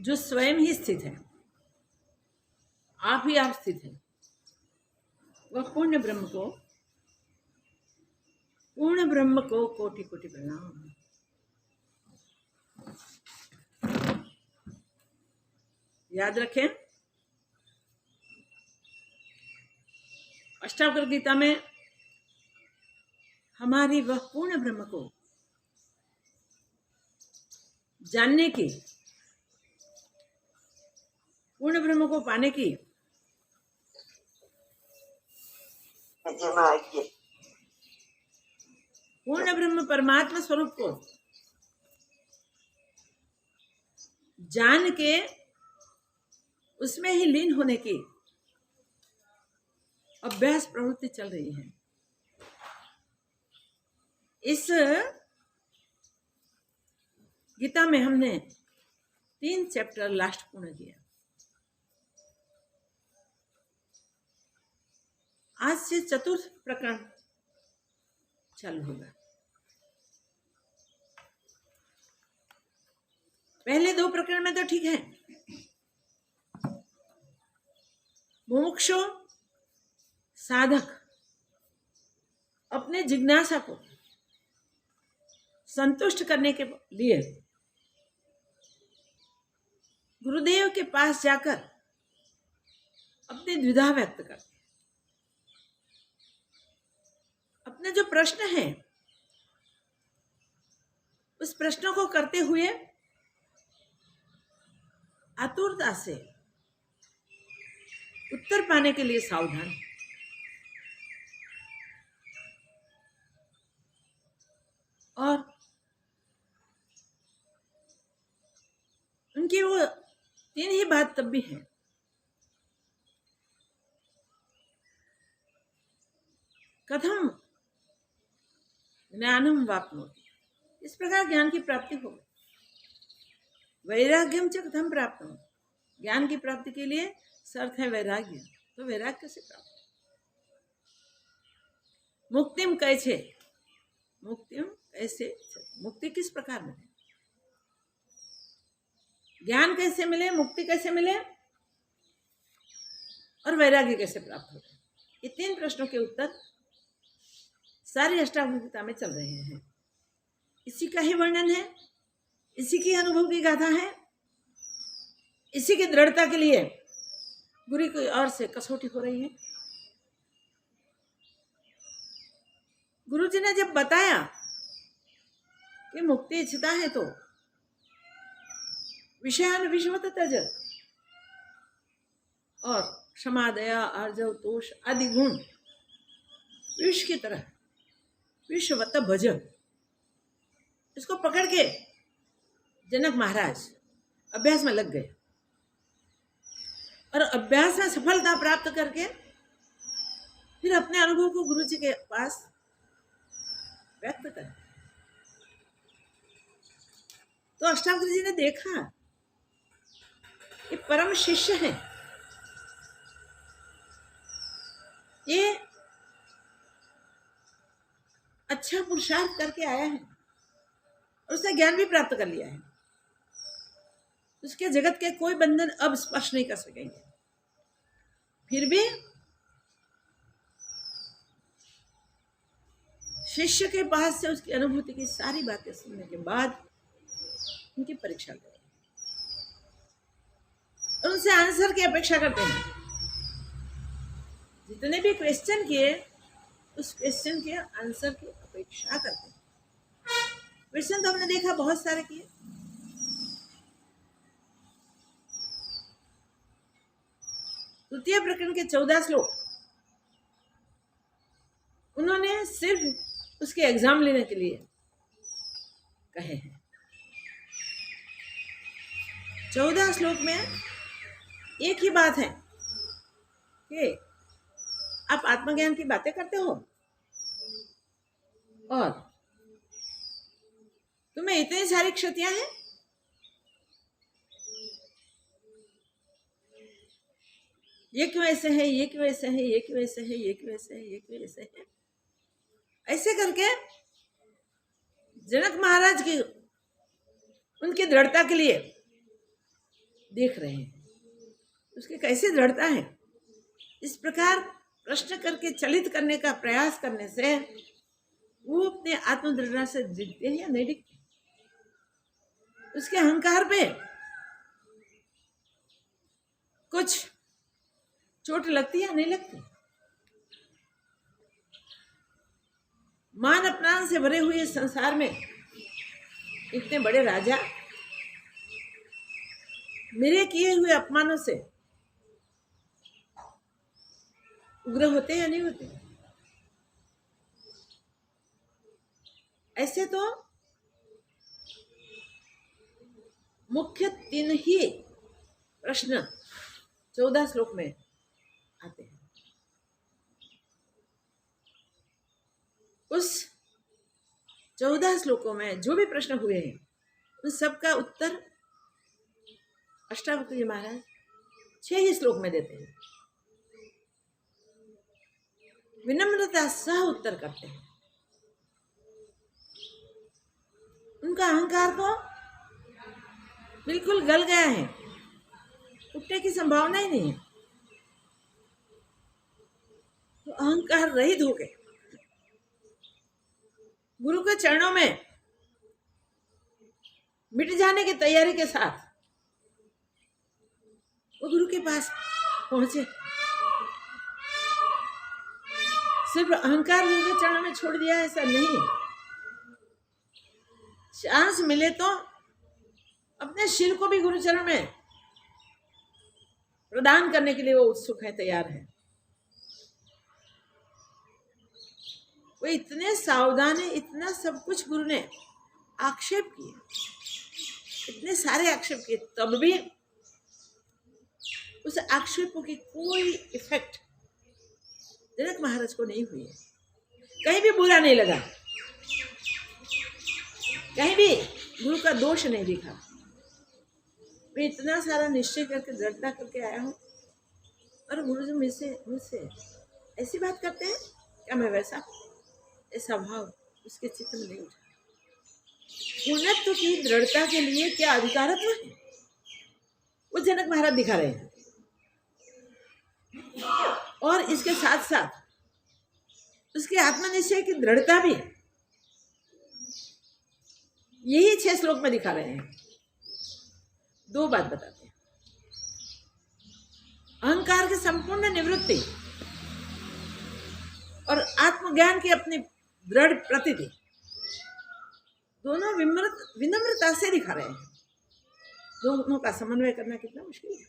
जो स्वयं ही स्थित है, आप ही आप स्थित हैं, वह पूर्ण ब्रह्म को कोटि कोटि प्रणाम। याद रखें, अष्टावक्र गीता में हमारी वह पूर्ण ब्रह्म को जानने की, पूर्ण ब्रह्म को पाने की पूर्ण ब्रह्म परमात्मा स्वरूप को जान के उसमें ही लीन होने की अभ्यास प्रवृत्ति चल रही है। इस गीता में हमने 3 चैप्टर लास्ट पूर्ण किया। आज से चतुर्थ प्रकरण चालू होगा। पहले 2 प्रकरण में तो ठीक है, मुमुक्षु साधक अपने जिज्ञासा को संतुष्ट करने के लिए गुरुदेव के पास जाकर अपनी द्विधा व्यक्त करते, अपने जो प्रश्न है उस प्रश्नों को करते हुए आतुरता से उत्तर पाने के लिए सावधान, और उनकी वो 3 ही बात तब भी है। कथम ज्ञानम वाप्नोति, इस प्रकार ज्ञान की प्राप्ति हो गई। वैराग्यम च कथम प्राप्त हो, ज्ञान की प्राप्ति के लिए शर्त है वैराग्य, तो वैराग्य कैसे प्राप्त? मुक्तिम कैसे, मुक्तिम कैसे, मुक्ति किस प्रकार मिले, ज्ञान कैसे मिले, मुक्ति कैसे मिले और वैराग्य कैसे प्राप्त हो? ये 3 प्रश्नों के उत्तर सारी अष्टावक्र गीता में चल रहे हैं। इसी का ही वर्णन है, इसी की अनुभव की गाथा है, इसी की दृढ़ता के लिए गुरु की ओर से कसौटी हो रही है। गुरु जी ने जब बताया कि मुक्ति इच्छता है तो विषयान विषवत त्यज, और क्षमा दया आर्जव तोष आदि गुण विष की तरह विश्ववत भज, इसको पकड़ के जनक महाराज अभ्यास में लग गए और अभ्यास में सफलता प्राप्त करके फिर अपने अनुभव को गुरु जी के पास व्यक्त कर। तो अष्टावक्र जी ने देखा ये परम शिष्य है, ये अच्छा पुरुषार्थ करके आया है और उसने ज्ञान भी प्राप्त कर लिया है, उसके जगत के कोई बंधन अब स्पर्श नहीं कर सकेंगे। फिर भी शिष्य के पास से उसकी अनुभूति की सारी बातें सुनने के बाद उनकी परीक्षा करें और उनसे आंसर की अपेक्षा करते हैं। जितने भी क्वेश्चन किए उस क्वेश्चन के आंसर की अपेक्षा करते हैं। क्वेश्चन तो हमने देखा बहुत सारे किए, तृतीय प्रकरण के 14 श्लोक उन्होंने सिर्फ उसके एग्जाम लेने के लिए कहे हैं। 14 श्लोक में एक ही बात है कि आप आत्मज्ञान की बातें करते हो और तुम्हें इतनी सारी क्षतियां हैं, ये क्यों ऐसे है, ये क्यों ऐसे है, ये क्यों ऐसे है, ये क्यों ऐसे है, ये क्यों ऐसे है, ऐसे करके जनक महाराज की उनकी दृढ़ता के लिए देख रहे हैं, उसकी कैसी दृढ़ता है। इस प्रकार प्रश्न करके चलित करने का प्रयास करने से वो अपने आत्मदृढ़ता से दिखते हैं या नहीं दिखते, उसके अहंकार पे कुछ चोट लगती या नहीं लगती। मान अपमान से भरे हुए संसार में इतने बड़े राजा मेरे किए हुए अपमानों से उग्र होते या नहीं होते। ऐसे तो मुख्य 3 ही प्रश्न 14 श्लोक में आते हैं। उस 14 श्लोकों में जो भी प्रश्न हुए हैं उन सबका उत्तर अष्टावक्र जी महाराज 6 ही श्लोक में देते हैं। विनम्रता सह उत्तर करते हैं। उनका अहंकार तो बिल्कुल गल गया है, उठने की संभावना ही नहीं है। तो अहंकार रहित हो गए गुरु के चरणों में मिट जाने की तैयारी के साथ वो गुरु के पास पहुंचे। सिर्फ अहंकार गुरु के चरणों में छोड़ दिया, ऐसा नहीं। चांस मिले तो अपने शिर को भी गुरु चरण में प्रदान करने के लिए वो उत्सुक है, तैयार है। वो इतने सावधान है, इतना सब कुछ गुरु ने आक्षेप किए, इतने सारे आक्षेप किए, तब भी उस आक्षेपों की कोई इफेक्ट जनक महाराज को नहीं हुई है। कहीं भी बुरा नहीं लगा, कहीं भी गुरु का दोष नहीं दिखा। मैं इतना सारा निश्चय करके दृढ़ता करके आया हूँ और गुरु जी मुझसे ऐसी बात करते हैं क्या? मैं वैसा ऐसा भाव उसके चित्त में नहीं उठा। पूर्णत्व की दृढ़ता के लिए क्या अधिकारत्व है वो जनक महाराज दिखा रहे हैं। और इसके साथ साथ उसके आत्मनिश्चय की दृढ़ता भी यही 6 श्लोक में दिखा रहे हैं। 2 बात बताते हैं। अहंकार की संपूर्ण निवृत्ति और आत्मज्ञान की अपनी दृढ़ प्रतीति दोनों विनम्रता से दिखा रहे हैं। दोनों का समन्वय करना कितना मुश्किल है।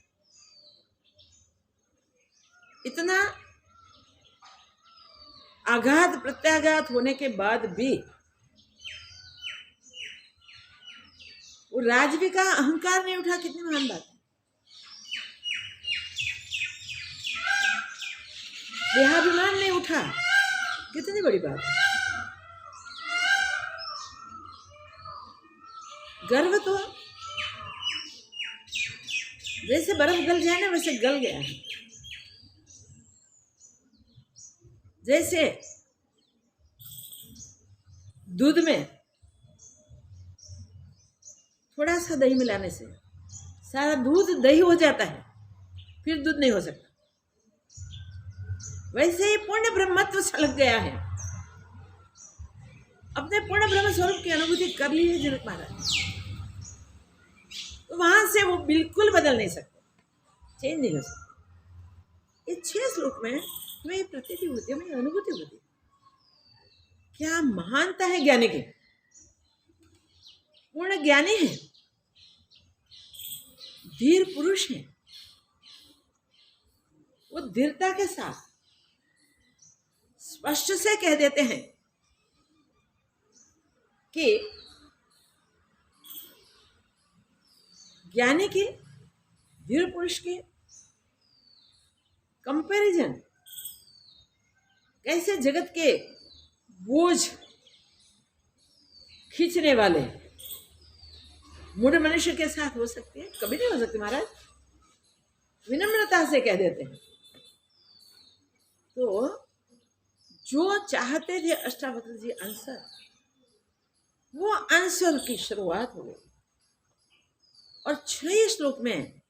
इतना आघात प्रत्याघात होने के बाद भी वो राजवी का अहंकार नहीं उठा, कितनी महान बात है। देहाभिमान नहीं उठा, कितनी बड़ी बात है। गर्व तो जैसे बर्फ गल जाए ना वैसे गल गया है। जैसे दूध में थोड़ा सा दही मिलाने से सारा दूध दही हो जाता है, फिर दूध नहीं हो सकता। वैसे ही पूर्ण ब्रह्मत्व छलक गया है। अपने पूर्ण ब्रह्म स्वरूप की अनुभूति कर ली है जनक महाराज, तो वहां से वो बिल्कुल बदल नहीं सकते, चेंज नहीं हो सकते। ये 6 श्लोक में हमें प्रतीति होती है, हमें अनुभूति होती है। क्या महानता है ज्ञानी की। पूर्ण ज्ञानी है, धीर पुरुष है। वो धीरता के साथ स्पष्ट से कह देते हैं कि ज्ञानी की, धीर पुरुष के कंपैरिजन कैसे जगत के बोझ खींचने वाले मूढ़ मनुष्य के साथ हो सकती है? कभी नहीं हो सकती महाराज। विनम्रता से कह देते हैं। तो जो चाहते थे अष्टावक्र जी आंसर, वो आंसर की शुरुआत हो गई। और 6 श्लोक में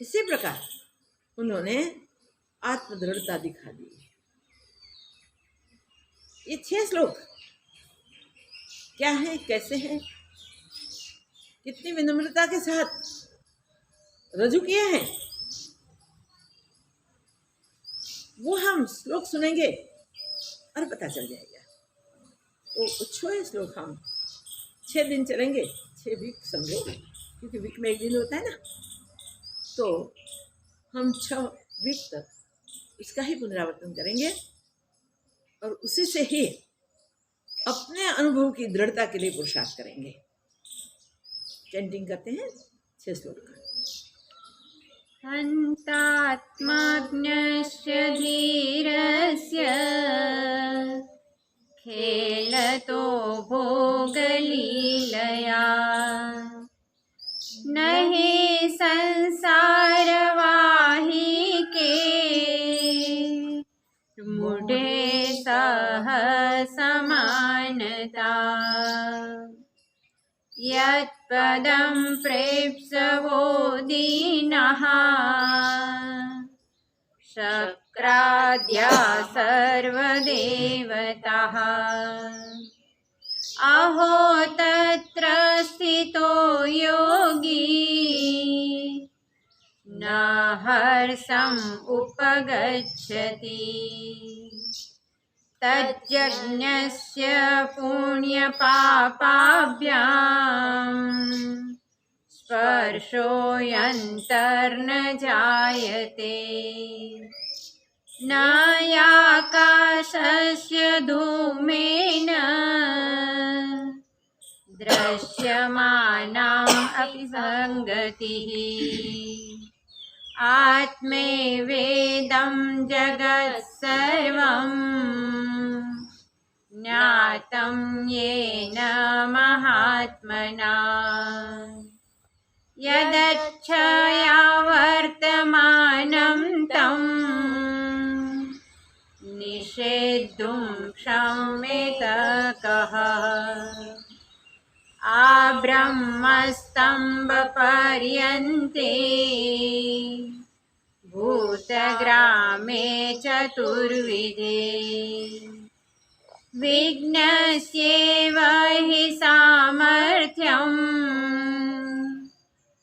इसी प्रकार उन्होंने आत्मदृढ़ता दिखा दी। ये 6 श्लोक क्या है, कैसे हैं, कितनी विनम्रता के साथ रजू किए हैं, वो हम श्लोक सुनेंगे और पता चल जाएगा। तो 6 श्लोक हम 6 दिन चलेंगे, 6 वीक समझो, क्योंकि वीक में 1 दिन होता है ना, तो हम 6 वीक तक उसका ही पुनरावर्तन करेंगे और उसी से ही अपने अनुभव की दृढ़ता के लिए पुरुषार्थ करेंगे। चैंटिंग करते हैं 6 श्लोक का। हन्तात्माज्ञस्य धीरस्य खेलतो भोगलीलया न हि संसारवाहिके मूढे सह समानता यत्पदं प्रेप्सवो दीनः शक्राद्या सर्वदेवताः अहो तत्र स्थितो योगी न हर्षम् उपगच्छति तज्जज्ञस्य पुण्यपापाभ्याम् स्पर्शोऽयन्तर्न जायते न याकाशस्य धूमेन दृश्यमानाम् अपि संगतिः आत्मैवेदं जगत् सर्वं ज्ञातं येन महात्मना यदच्छया वर्तमानं तं निषेद्धुं क्षम्येत कः आब्रह्मस्तम्भपर्यन्ते भूतग्रामे चतुर्विधे विघ्नस्येव हि सामर्थ्यम्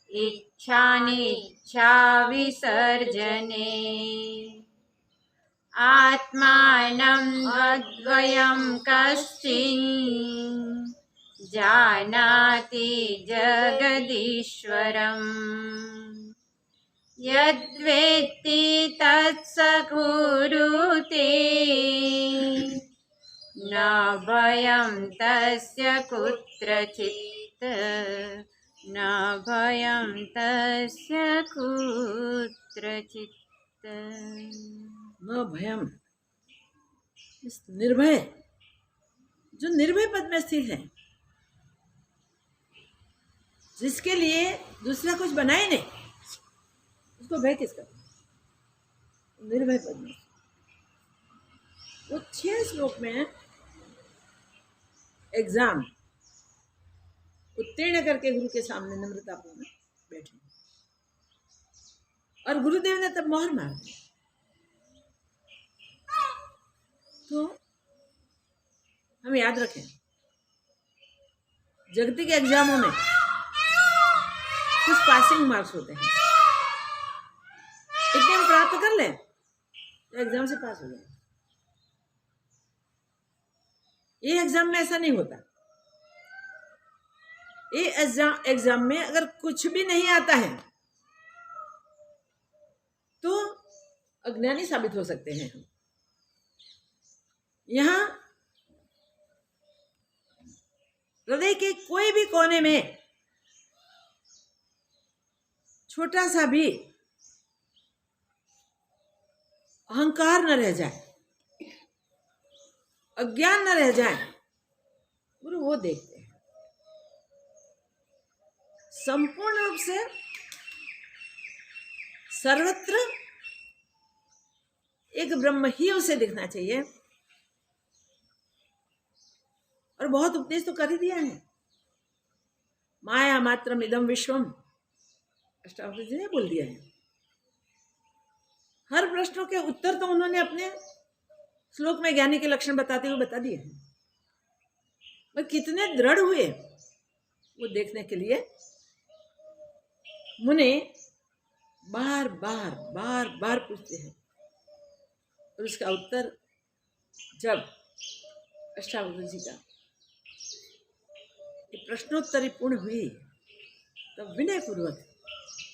इच्छानिच्छा विसर्जने आत्मानं अद्वयं कश्चिन् जानाति जगदीश्वरम् यद्वेत्ति तत्सकुरुते न भयं तस्य कुत्रचित् न भयं तस्य कुत्रचित्। न भयम, इस निर्भय, जो निर्भय पद में स्थित है, जिसके लिए दूसरा कुछ बनाए नहीं, उसको भय किसका? निर्भय पद में। वो 6 श्लोक में एग्जाम उत्तीर्ण करके गुरु के सामने नम्रतापूर्ण बैठे और गुरुदेव ने तब मोहर मार दी। तो हम याद रखें, जागतिक एग्जामों में कुछ पासिंग मार्क्स होते हैं, इतने हम प्राप्त कर लें तो एग्जाम से पास हो जाए। ये एग्जाम में ऐसा नहीं होता। ये एग्जाम में अगर कुछ भी नहीं आता है तो अज्ञानी साबित हो सकते हैं हम। यहाँ हृदय के कोई भी कोने में छोटा सा भी अहंकार न रह जाए, अज्ञान न रह जाए, गुरु वो देखते हैं। संपूर्ण रूप से सर्वत्र एक ब्रह्म ही उसे दिखना चाहिए। और बहुत उपदेश तो कर ही दिया है। माया मात्रम इदम विश्वम, अष्टावक्र जी ने बोल दिया है। हर प्रश्नों के उत्तर तो उन्होंने अपने श्लोक में ज्ञानी के लक्षण बताते हुए बता दिए हैं, पर कितने दृढ़ हुए वो देखने के लिए मुनि बार बार पूछते हैं, और उसका उत्तर जब अष्टावक्र जी का प्रश्नोत्तरी पूर्ण हुई तब विनय पूर्वक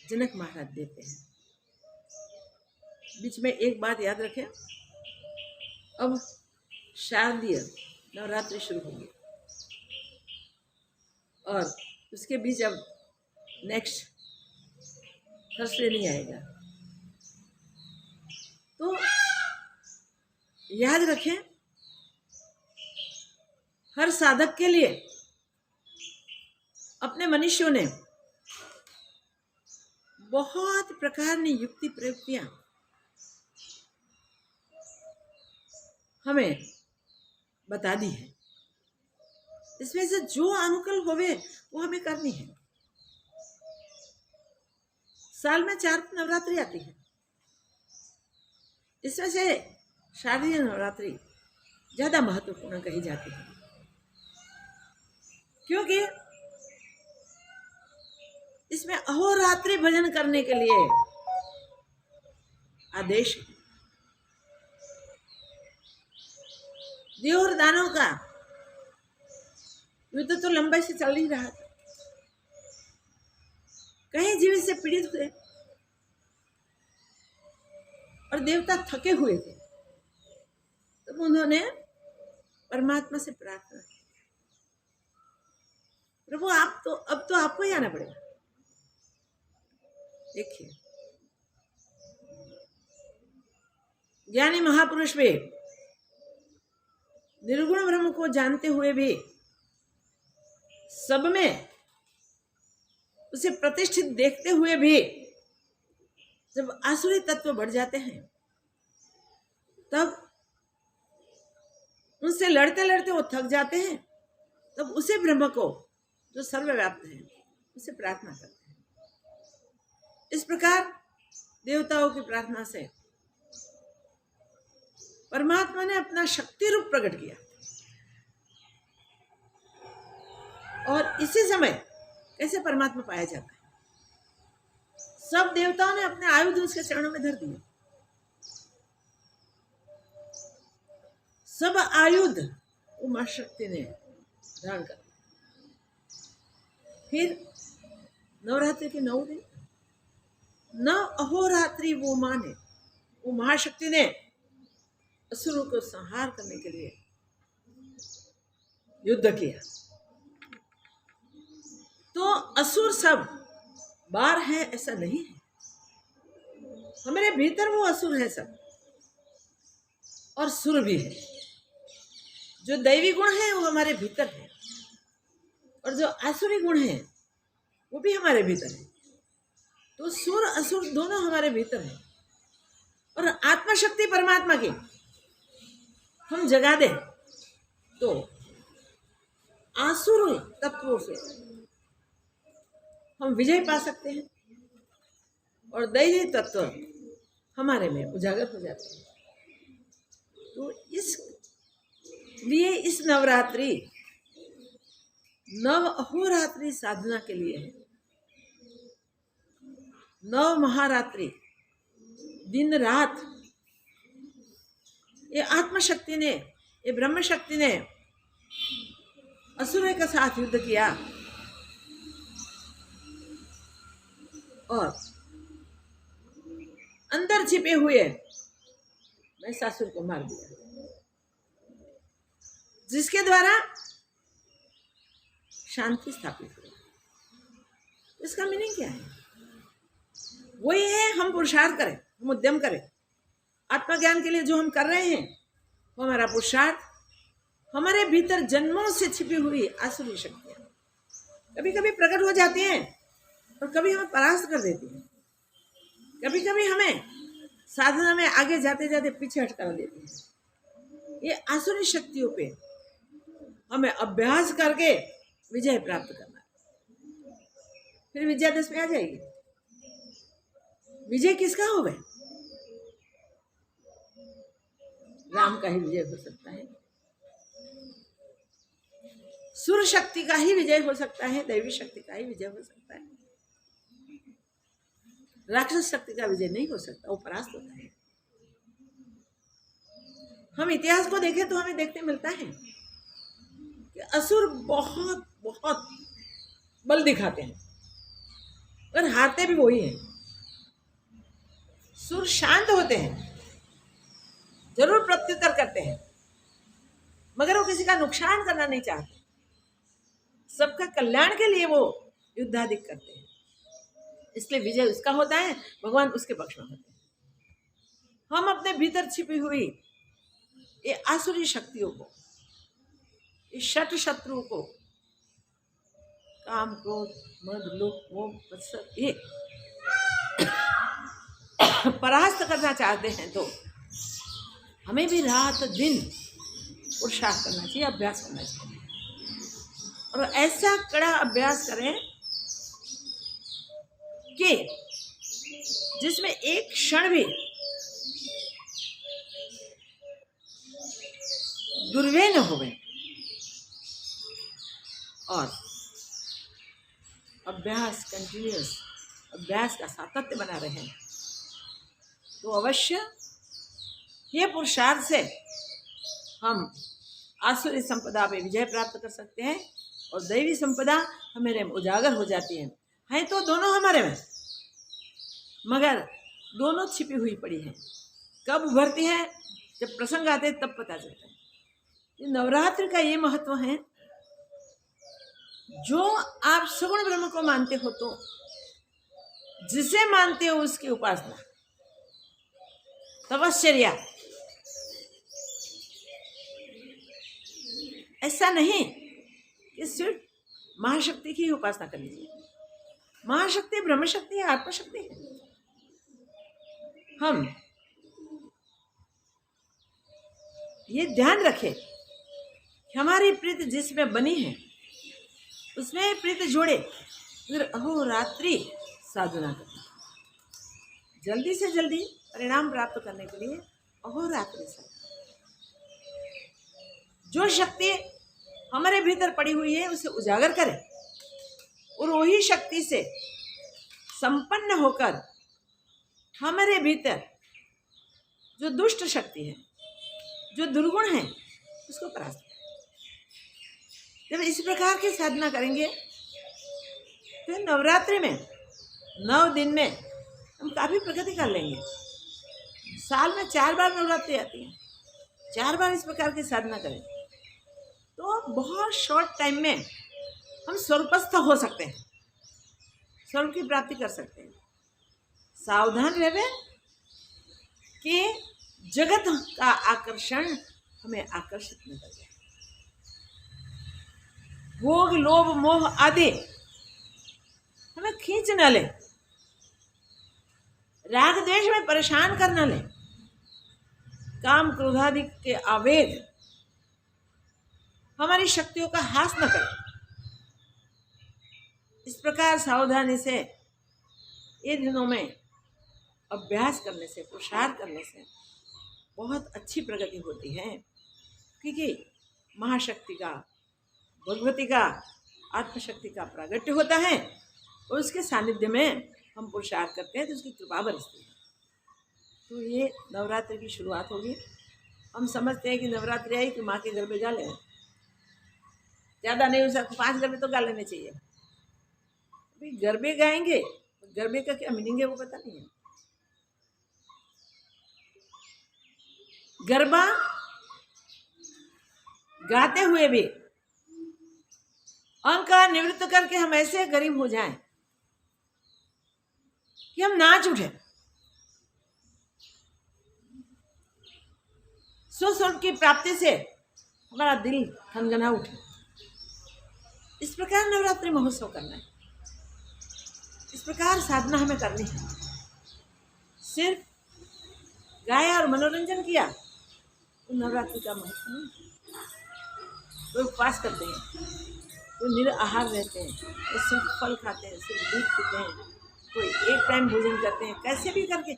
जनक महाराज देते हैं। बीच में एक बात याद रखें, अब शारदीय नवरात्रि शुरू होगी और उसके बीच अब नेक्स्ट थर्सडे नहीं आएगा, तो याद रखें हर साधक के लिए अपने मनुष्यों ने बहुत प्रकार की युक्ति प्रयुक्तियां हमें बता दी है। इसमें से जो अनुकूल होवे वो हमें करनी है। साल में 4 नवरात्रि आती है, इसमें से शारदीय नवरात्रि ज्यादा महत्वपूर्ण कही जाती है, क्योंकि इसमें अहोरात्रि भजन करने के लिए आदेश है। देव और दानव का युद्ध तो लंबाई से चल ही रहा था, कहीं जीव से पीड़ित हुए और देवता थके हुए थे, तब उन्होंने परमात्मा से प्रार्थना की, प्रभु आप तो अब तो आपको ही आना पड़ेगा। देखिए ज्ञानी महापुरुष भी निर्गुण ब्रह्म को जानते हुए भी सब में उसे प्रतिष्ठित देखते हुए भी जब आसुरी तत्व बढ़ जाते हैं तब उनसे लड़ते लड़ते वो थक जाते हैं, तब उसे ब्रह्म को जो सर्वव्याप्त है उसे प्रार्थना करते हैं। इस प्रकार देवताओं की प्रार्थना से परमात्मा ने अपना शक्ति रूप प्रकट किया, और इसी समय कैसे परमात्मा पाया जाता है? सब देवताओं ने अपने आयुध उसके चरणों में धर दिए, सब आयुध उमा शक्ति ने धारण कर। फिर नवरात्रि के 9 दिन 9 अहोरात्रि वो माने, वो महाशक्ति ने असुरों को संहार करने के लिए युद्ध किया। तो असुर सब बाहर है ऐसा नहीं है, हमारे भीतर वो असुर है सब, और सुर भी है। जो दैवी गुण है वो हमारे भीतर है, और जो आसुरी गुण है वो भी हमारे भीतर है। तो सुर असुर दोनों हमारे भीतर है, और आत्मा शक्ति परमात्मा की हम जगा दे तो आसुर तत्वों से हम विजय पा सकते हैं, और दैवी तत्व हमारे में उजागर हो जाते हैं। तो इसलिए इस नवरात्रि 9 अहोरात्रि साधना के लिए है। 9 महारात्रि दिन रात ये आत्मा शक्ति ने, ये ब्रह्म शक्ति ने असुरों के साथ युद्ध किया और अंदर छिपे हुए महिषासुर को मार दिया, जिसके द्वारा शांति स्थापित हुई। इसका मीनिंग क्या है? वही है, हम पुरुषार्थ करें, हम उद्यम करें। आत्मज्ञान के लिए जो हम कर रहे हैं वो हमारा पुरुषार्थ, हमारे भीतर जन्मों से छिपी हुई आसुरी शक्तियां कभी कभी प्रकट हो जाती हैं और कभी हमें परास्त कर देती हैं, कभी कभी हमें साधना में आगे जाते जाते पीछे हट कर देती हैं। ये आसुरी शक्तियों पे हमें अभ्यास करके विजय प्राप्त करना है, फिर विजयादशमी आ जाएगी। विजय किसका हो गए? राम का ही विजय हो सकता है, सुर शक्ति का ही विजय हो सकता है, दैवी शक्ति का ही विजय हो सकता है। राक्षस शक्ति का विजय नहीं हो सकता, वो परास्त होता है। हम इतिहास को देखें तो हमें देखने मिलता है कि असुर बहुत बहुत बल दिखाते हैं और हारते भी वही हैं। सुर शांत होते हैं, जरूर प्रत्युत्तर करते हैं, मगर वो किसी का नुकसान करना नहीं चाहते, सबका कल्याण के लिए वो युद्धाधिक करते हैं। इसलिए विजय उसका होता है, भगवान उसके पक्ष में होते हैं। हम अपने भीतर छिपी हुई ये आसुरी शक्तियों को, इस षट शत्रुओं को, काम क्रोध मद लोभ मोह मत्सर, ये परास्त करना चाहते हैं तो हमें भी रात दिन पुरुषार्थ करना चाहिए, अभ्यास करना चाहिए। और ऐसा कड़ा अभ्यास करें कि जिसमें एक क्षण भी दुर्व्यय न होवे और अभ्यास कंटिन्यूअस, अभ्यास का सातत्य बना रहे तो अवश्य ये पुरुषार्थ से हम आसुरी संपदा पे विजय प्राप्त कर सकते हैं और दैवी संपदा हमारे में उजागर हो जाती है तो दोनों हमारे में, मगर दोनों छिपी हुई पड़ी हैं। कब उभरती हैं? जब प्रसंग आते हैं तब पता चलता है। ये नवरात्र का ये महत्व है, जो आप सगुण ब्रह्म को मानते हो तो जिसे मानते हो उसकी उपासना, तपश्चर्या, ऐसा नहीं कि सिर्फ महाशक्ति की उपासना कर लीजिए। महाशक्ति ब्रह्मशक्ति है, आत्मशक्ति है। हम ये ध्यान रखें कि हमारी प्रीत जिसमें बनी है उसमें प्रीत जोड़े, फिर अहोरात्रि साधना करना, जल्दी से जल्दी परिणाम प्राप्त करने के लिए अहोरात्रि साधना। जो शक्ति हमारे भीतर पड़ी हुई है उसे उजागर करें और वही शक्ति से संपन्न होकर हमारे भीतर जो दुष्ट शक्ति है, जो दुर्गुण है, उसको परास्त करें। जब इस प्रकार की साधना करेंगे तो नवरात्रि में 9 दिन में हम काफी प्रगति कर लेंगे। साल में 4 बार नवरात्रि आती है, 4 बार इस प्रकार की साधना करें तो बहुत शॉर्ट टाइम में हम स्वरूपस्थ हो सकते हैं, स्वरूप की प्राप्ति कर सकते हैं। सावधान रहे कि जगत का आकर्षण हमें आकर्षित न कर जाए, भोग लोभ मोह आदि हमें खींच न ले, राग द्वेष में परेशान कर न ले, काम क्रोधादि के आवेग हमारी शक्तियों का हास न करे। इस प्रकार सावधानी से ये दिनों में अभ्यास करने से, पुरुषार्थ करने से बहुत अच्छी प्रगति होती है, क्योंकि महाशक्ति का, भगवती का, आत्मशक्ति का प्रागट्य होता है और उसके सानिध्य में हम पुरुषार्थ करते हैं तो उसकी कृपा बरसती है। तो ये नवरात्रि की शुरुआत होगी। हम समझते हैं कि नवरात्रि आई कि माँ के गरबे गा लें, ज़्यादा नहीं हो सकता, 5 गरबे तो गा लेने चाहिए। अभी गरबे गाएंगे, गरबे का क्या मीनिंग है वो पता नहीं है। गरबा गाते हुए भी अहंकार निवृत्त करके हम ऐसे गरीब हो जाएं कि हम नाच उठे, स्वस्वरूप की प्राप्ति से हमारा दिल खनगना उठे। इस प्रकार नवरात्रि महोत्सव करना है, इस प्रकार साधना हमें करनी है। सिर्फ गाया और मनोरंजन किया तो नवरात्रि का महत्व नहीं। कोई उपवास करते हैं, कोई निराहार रहते हैं, कोई सिर्फ फल खाते हैं, सिर्फ दूध पीते हैं, कोई एक टाइम भोजन करते हैं, कैसे भी करके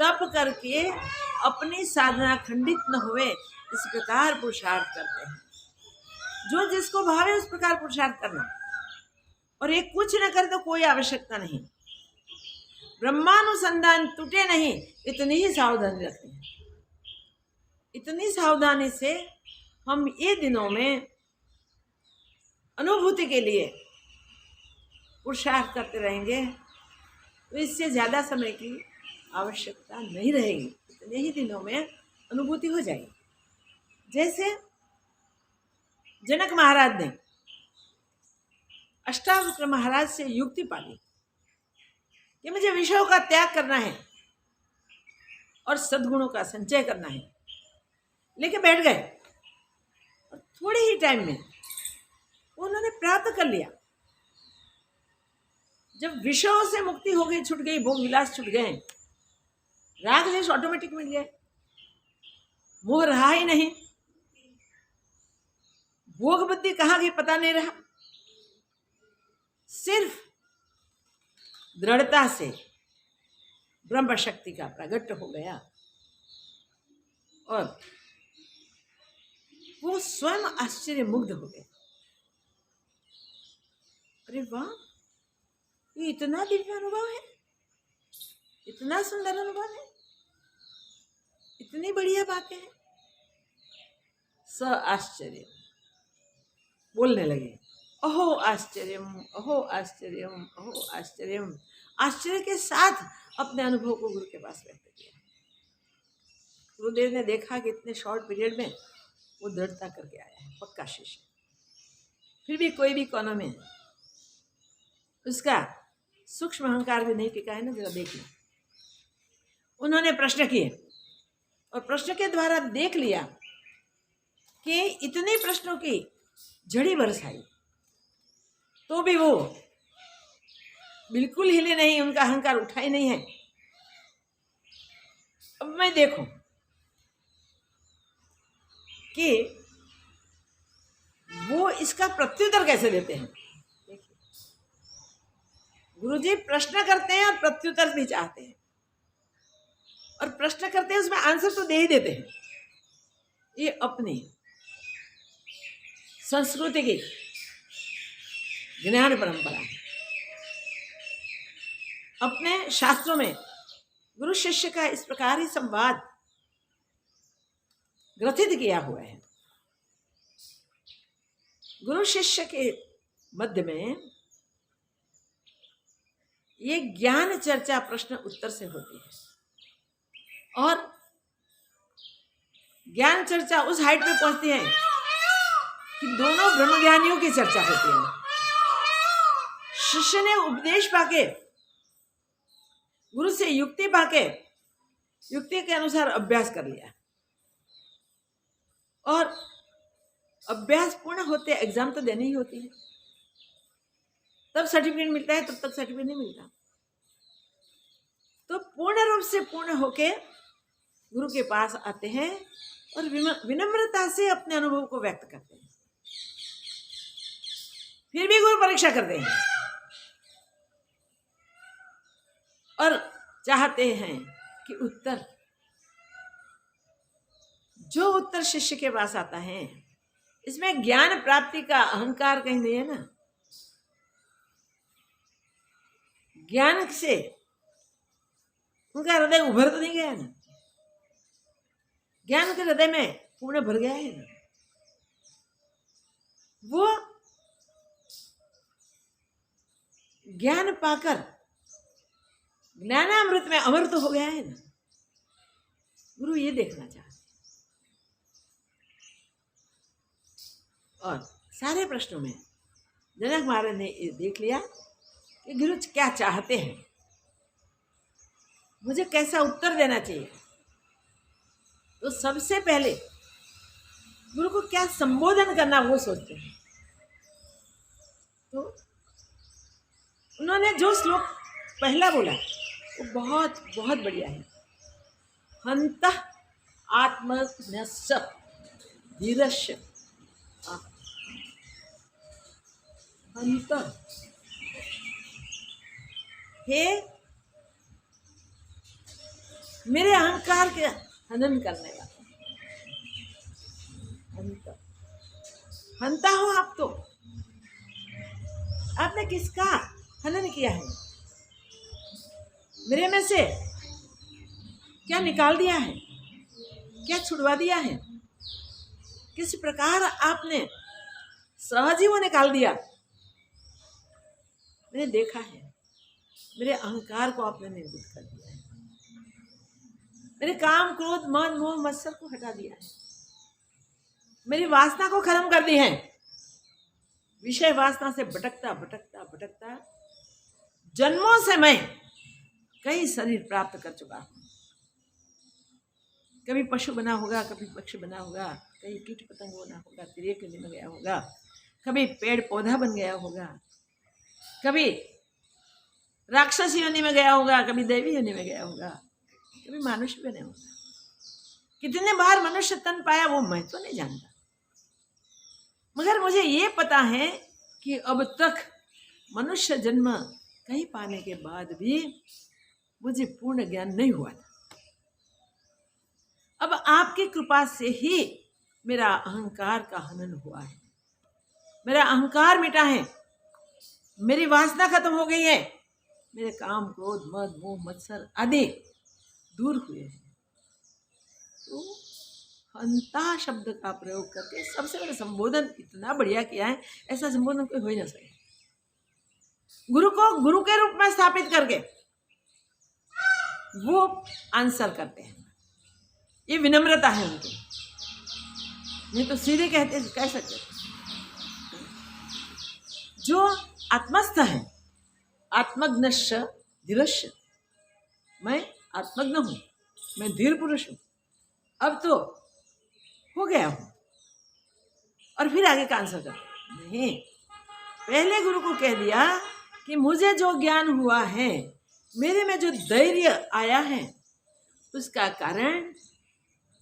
तप करके अपनी साधना खंडित न हुए, इस प्रकार पुरुषार्थ करते हैं। जो जिसको भावे उस प्रकार पुरुषार्थ करना, और ये कुछ न करे तो कोई आवश्यकता नहीं। ब्रह्मानुसंधान टूटे नहीं, इतनी ही सावधानी रखते हैं। इतनी सावधानी से हम ये दिनों में अनुभूति के लिए पुरुषार्थ करते रहेंगे, तो इससे ज्यादा समय की आवश्यकता नहीं रहेगी। इतने ही दिनों में अनुभूति हो जाएगी। जैसे जनक महाराज ने अष्टावक्र महाराज से युक्ति पाली कि मुझे विषयों का त्याग करना है और सद्गुणों का संचय करना है, लेके बैठ गए और थोड़े ही टाइम में उन्होंने प्राप्त कर लिया। जब विषयों से मुक्ति हो गई, छूट गई, भोग विलास छूट गए, राग द्वेष ऑटोमेटिक मिट गए, मोह रहा ही नहीं, भोग बुद्धि कहाँ गई पता नहीं रहा। सिर्फ दृढ़ता से ब्रह्म शक्ति का प्रकट हो गया और वो स्वयं आश्चर्य मुग्ध हो गए। अरे वाह, ये इतना दिव्य अनुभव है, इतना सुंदर अनुभव है, इतनी बढ़िया बातें हैं। स आश्चर्य बोलने लगे, अहो आश्चर्यम, अहो आश्चर्यम, अहो आश्चर्यम। आश्चर्य के साथ अपने अनुभव को गुरु के पास व्यक्त किया। गुरुदेव ने देखा कि इतने शॉर्ट पीरियड में वो दृढ़ता करके आया है, पक्का शिष्य। फिर भी कोई भी कोनों में उसका सूक्ष्म अहंकार भी नहीं टिका है ना, जरा देख लो। उन्होंने प्रश्न किए और प्रश्न के द्वारा देख लिया कि इतने प्रश्नों की झड़ी बरसाई, तो भी वो बिल्कुल हिले नहीं, उनका अहंकार उठा ही नहीं है। अब मैं देखूं कि वो इसका प्रत्युत्तर कैसे देते हैं। देखिए, गुरुजी प्रश्न करते हैं और प्रत्युत्तर भी चाहते हैं, और प्रश्न करते हैं उसमें आंसर तो दे ही देते हैं। ये अपनी संस्कृति की ज्ञान परंपरा है। अपने शास्त्रों में गुरु शिष्य का इस प्रकार ही संवाद ग्रथित किया हुआ है। गुरु शिष्य के मध्य में ये ज्ञान चर्चा प्रश्न उत्तर से होती है, और ज्ञान चर्चा उस हाइट पे पहुंचती है कि दोनों ब्रह्मज्ञानियों की चर्चा होती है। शिष्य ने उपदेश पाके, गुरु से युक्ति पाके, युक्ति के अनुसार अभ्यास कर लिया, और अभ्यास पूर्ण होते एग्जाम तो देनी ही होती है, तब सर्टिफिकेट मिलता है, तब तक सर्टिफिकेट नहीं मिलता। तो पूर्ण रूप से पूर्ण होके गुरु के पास आते हैं और विनम्रता से अपने अनुभव को व्यक्त करते हैं। फिर भी गुरु परीक्षा करते हैं और चाहते हैं कि उत्तर, जो उत्तर शिष्य के पास आता है, इसमें ज्ञान प्राप्ति का अहंकार कहीं नहीं है ना। ज्ञान से उनका हृदय उभर तो नहीं गया ना, ज्ञान के हृदय में पूर्ण भर गया है ना। वो ज्ञान पाकर ज्ञानामृत में अमृत हो गया है ना। गुरु ये देखना चाहते, और सारे प्रश्नों में जनक महाराज ने ये देख लिया कि गुरु क्या चाहते हैं, मुझे कैसा उत्तर देना चाहिए। तो सबसे पहले गुरु को क्या संबोधन करना वो सोचते हैं। तो उन्होंने जो श्लोक पहला बोला वो बहुत बहुत बढ़िया है। हन्तः आत्मन्यस्य धीरस्य, हन्तः, हे मेरे अहंकार के हनन करने वाला। हंता हो आप तो। आपने किसका हनन किया है? मेरे में से क्या निकाल दिया है? क्या छुड़वा दिया है? किस प्रकार आपने सहज ही वो निकाल दिया? मैंने देखा है। मेरे अहंकार को आपने निर्मित कर दिया है। मेरे काम क्रोध मान मोह मत्सर को हटा दिया है। मेरी वासना को खत्म कर दी है। विषय वासना से भटकता भटकता भटकता जन्मों से मैं कई शरीर प्राप्त कर चुका हूं। कभी पशु बना होगा, कभी पक्षी बना होगा, कभी कीट पतंग बना होगा, तिरेक योनि में गया होगा, कभी पेड़ पौधा बन गया होगा, कभी राक्षस योनि में गया होगा, कभी देवी योनि में गया होगा, कभी मनुष्य बने होगा। कितने बार मनुष्य तन पाया वो मैं तो नहीं जानता, मगर मुझे ये पता है कि अब तक मनुष्य जन्म कहीं पाने के बाद भी मुझे पूर्ण ज्ञान नहीं हुआ था। अब आपकी कृपा से ही मेरा अहंकार का हनन हुआ है। मेरा अहंकार मिटा है। मेरी वासना खत्म हो गई है। मेरे काम क्रोध मद मोह मत्सर आदि दूर हुए हैं। तो हंता शब्द का प्रयोग करके सबसे बड़ा संबोधन इतना बढ़िया किया है, ऐसा संबोधन कोई हो ही ना सके। गुरु को गुरु के रूप में स्थापित करके वो आंसर करते हैं। ये विनम्रता है उनकी, नहीं तो सीधे कह सकते। जो आत्मस्थ है, आत्मज्ञश्च धीरश्च, मैं आत्मज्ञ हूं, मैं धीर पुरुष हूं, अब तो हो गया हूं, और फिर आगे का आंसर कर नहीं। पहले गुरु को कह दिया कि मुझे जो ज्ञान हुआ है, मेरे में जो धैर्य आया है, उसका कारण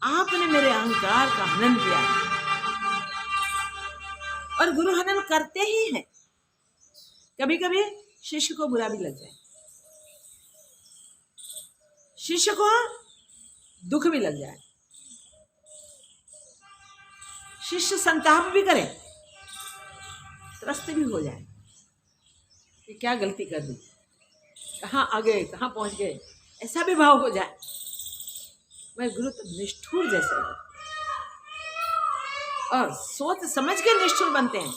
आपने मेरे अहंकार का हनन किया है। और गुरु हनन करते ही हैं। कभी कभी शिष्य को बुरा भी लग जाए, शिष्य को दुख भी लग जाए, शिष्य संताप भी करे, त्रस्त भी हो जाए कि क्या गलती कर दी, कहाँ आ गए, कहाँ पहुंच गए, ऐसा भी भाव हो जाए। मैं गुरु तो निष्ठुर जैसे और सोच समझ के निष्ठुर बनते हैं।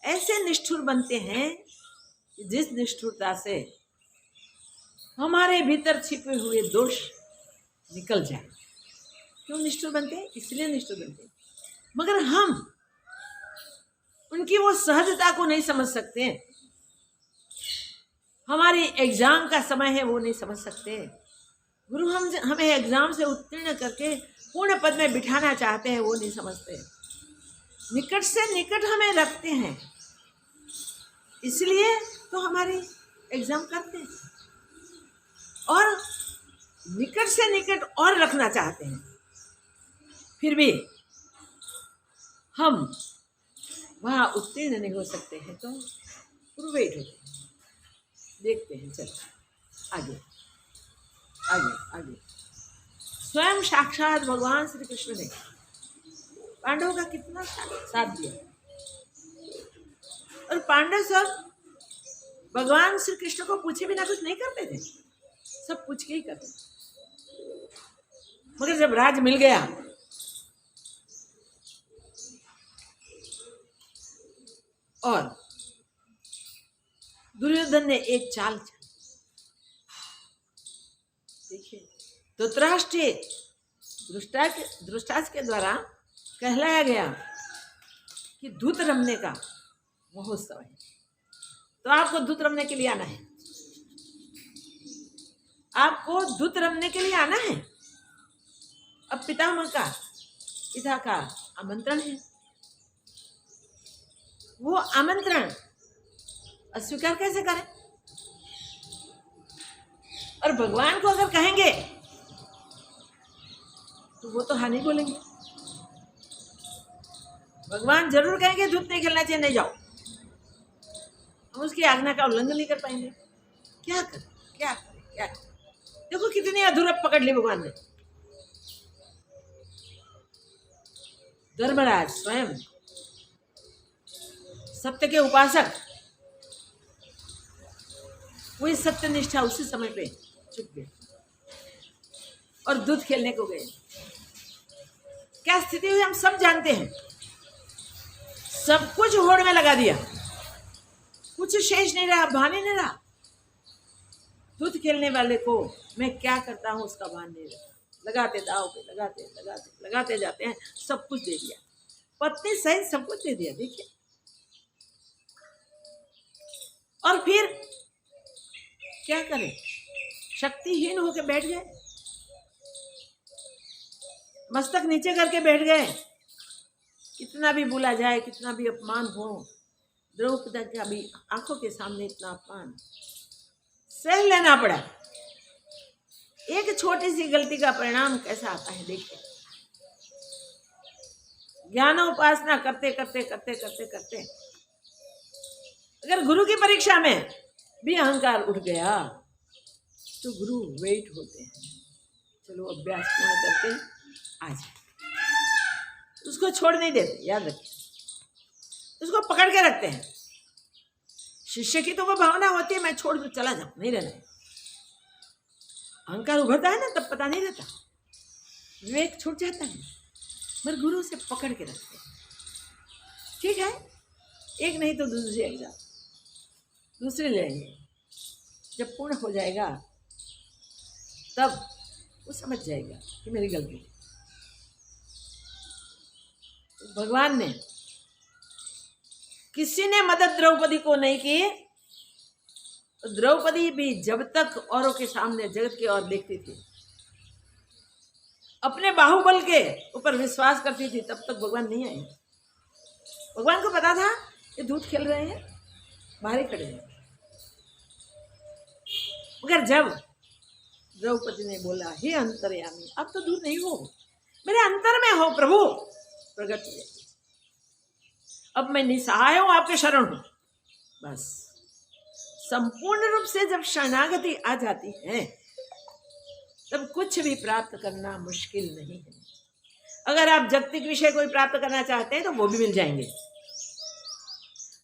ऐसे निष्ठुर बनते हैं कि जिस निष्ठुरता से हमारे भीतर छिपे हुए दोष निकल जाए। क्यों निष्ठुर बनते हैं? इसलिए निष्ठुर बनते हैं। मगर हम उनकी वो सहजता को नहीं समझ सकते। हमारी एग्जाम का समय है, वो नहीं समझ सकते। गुरु हमें एग्जाम से उत्तीर्ण करके पूर्ण पद में बिठाना चाहते हैं, वो नहीं समझते। निकट से निकट हमें रखते हैं, इसलिए तो हमारी एग्जाम करते हैं, और निकट से निकट और रखना चाहते हैं। फिर भी हम वहाँ उत्तीर्ण नहीं हो सकते हैं, तो वेट होते हैं। देखते हैं, चलो आगे आगे आगे। स्वयं साक्षात भगवान श्री कृष्ण ने पांडवों का कितना साथ दिया, और पांडव सब भगवान श्री कृष्ण को पूछे बिना कुछ नहीं करते थे, सब पूछ के ही करते थे। मगर जब राज मिल गया और दुर्योधन ने एक चाल, देखिए, धृतराष्ट्र धृतराष्ट्र के द्वारा कहलाया गया कि दूत रमने का महोत्सव है, तो आपको दूत रमने के लिए आना है, आपको दूत रमने के लिए आना है। अब पिता का आमंत्रण है, वो आमंत्रण अस्वीकार कैसे करें? और भगवान को अगर कहेंगे तो वो तो हानि बोलेंगे। भगवान जरूर कहेंगे दूध नहीं खेलना चाहिए, नहीं जाओ। हम उसकी आज्ञा का उल्लंघन नहीं कर पाएंगे। क्या करें, क्या करें, क्या करें? देखो कितनी अधूरप पकड़ ली भगवान ने। धर्मराज स्वयं सत्य के उपासक, वही सत्य निष्ठा उसी समय पे चुप गए और दूध खेलने को गए। क्या स्थिति हुई हम सब जानते हैं। सब कुछ होड़ में लगा दिया, कुछ शेष नहीं रहा, भान ही नहीं रहा। दूध खेलने वाले को मैं क्या करता हूं उसका भान नहीं रहा। लगाते दाव पे, लगाते जाते हैं। सब कुछ दे दिया, पत्नी सहित सब कुछ दे दिया। देखिए, और फिर क्या करें, शक्तिहीन होकर बैठ गए, मस्तक नीचे करके बैठ गए। कितना भी बोला जाए, कितना भी अपमान हो, द्रौपदी का भी आंखों के सामने इतना अपमान सह लेना पड़ा। एक छोटी सी गलती का परिणाम कैसा आता है देखिए। ज्ञानोपासना करते करते करते करते करते अगर गुरु की परीक्षा में भी अहंकार उठ गया तो गुरु वेट होते हैं, चलो अभ्यास पूर्ण करके आ जाए। उसको छोड़ नहीं देते, याद रखिए, उसको पकड़ के रखते हैं। शिष्य की तो वो भावना होती है मैं छोड़ दूं, चला जाऊं, नहीं रहना है। अहंकार उभरता है ना, तब पता नहीं रहता, विवेक छूट जाता है। मगर गुरु से पकड़ के रखते हैं। ठीक है, एक नहीं तो दूसरी एग्जाम, दूसरे लेंगे। जब पूर्ण हो जाएगा तब वो समझ जाएगा कि मेरी गलती। तो भगवान ने, किसी ने मदद द्रौपदी को नहीं की, तो द्रौपदी भी जब तक औरों के सामने जगत की ओर देखती थी, अपने बाहुबल के ऊपर विश्वास करती थी, तब तक भगवान नहीं आए। भगवान को पता था कि दूध खेल रहे हैं, बाहर ही खड़े हैं। मगर जब द्रौपदी ने बोला, हे अंतर्यामी, अब तो दूर नहीं हो, मेरे अंतर में हो प्रभु, प्रकट हुए। अब मैं निसहाय हूं, आपके शरण हूं। बस संपूर्ण रूप से जब शरणागति आ जाती है तब कुछ भी प्राप्त करना मुश्किल नहीं है। अगर आप जागतिक विषय कोई प्राप्त करना चाहते हैं तो वो भी मिल जाएंगे,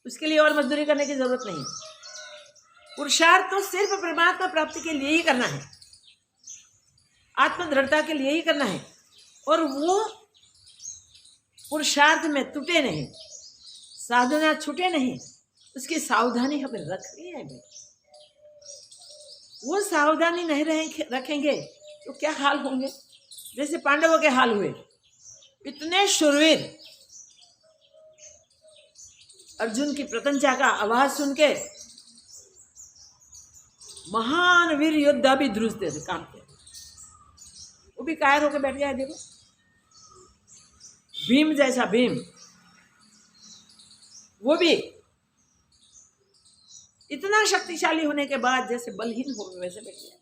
उसके लिए और मजदूरी करने की जरूरत नहीं। पुरुषार्थ तो सिर्फ परमात्मा प्राप्ति के लिए ही करना है, आत्मदृढ़ता के लिए ही करना है। और वो पुरुषार्थ में टूटे नहीं, साधना छूटे नहीं, उसकी सावधानी हमें रखनी है। वो सावधानी नहीं रखेंगे तो क्या हाल होंगे, जैसे पांडवों के हाल हुए। इतने शूरवीर, अर्जुन की प्रतंचा का आवाज सुन के महान वीर योद्धा भी ध्रुजते थे, कांपते, वो भी कायर होकर बैठ गया। देखो भीम जैसा भीम, वो भी इतना शक्तिशाली होने के बाद जैसे बलहीन हो वैसे बैठ गया।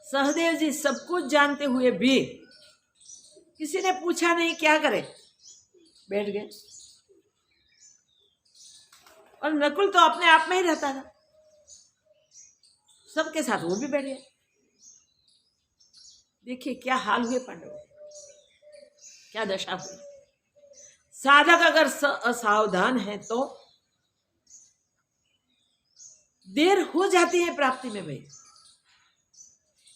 सहदेव जी सब कुछ जानते हुए भी किसी ने पूछा नहीं क्या करे, बैठ गए। और नकुल तो अपने आप में ही रहता था, सबके साथ वो भी बैठ गए। देखिए क्या हाल हुए पांडवों, क्या दशा हुई। साधक अगर असावधान है तो देर हो जाती है प्राप्ति में भाई,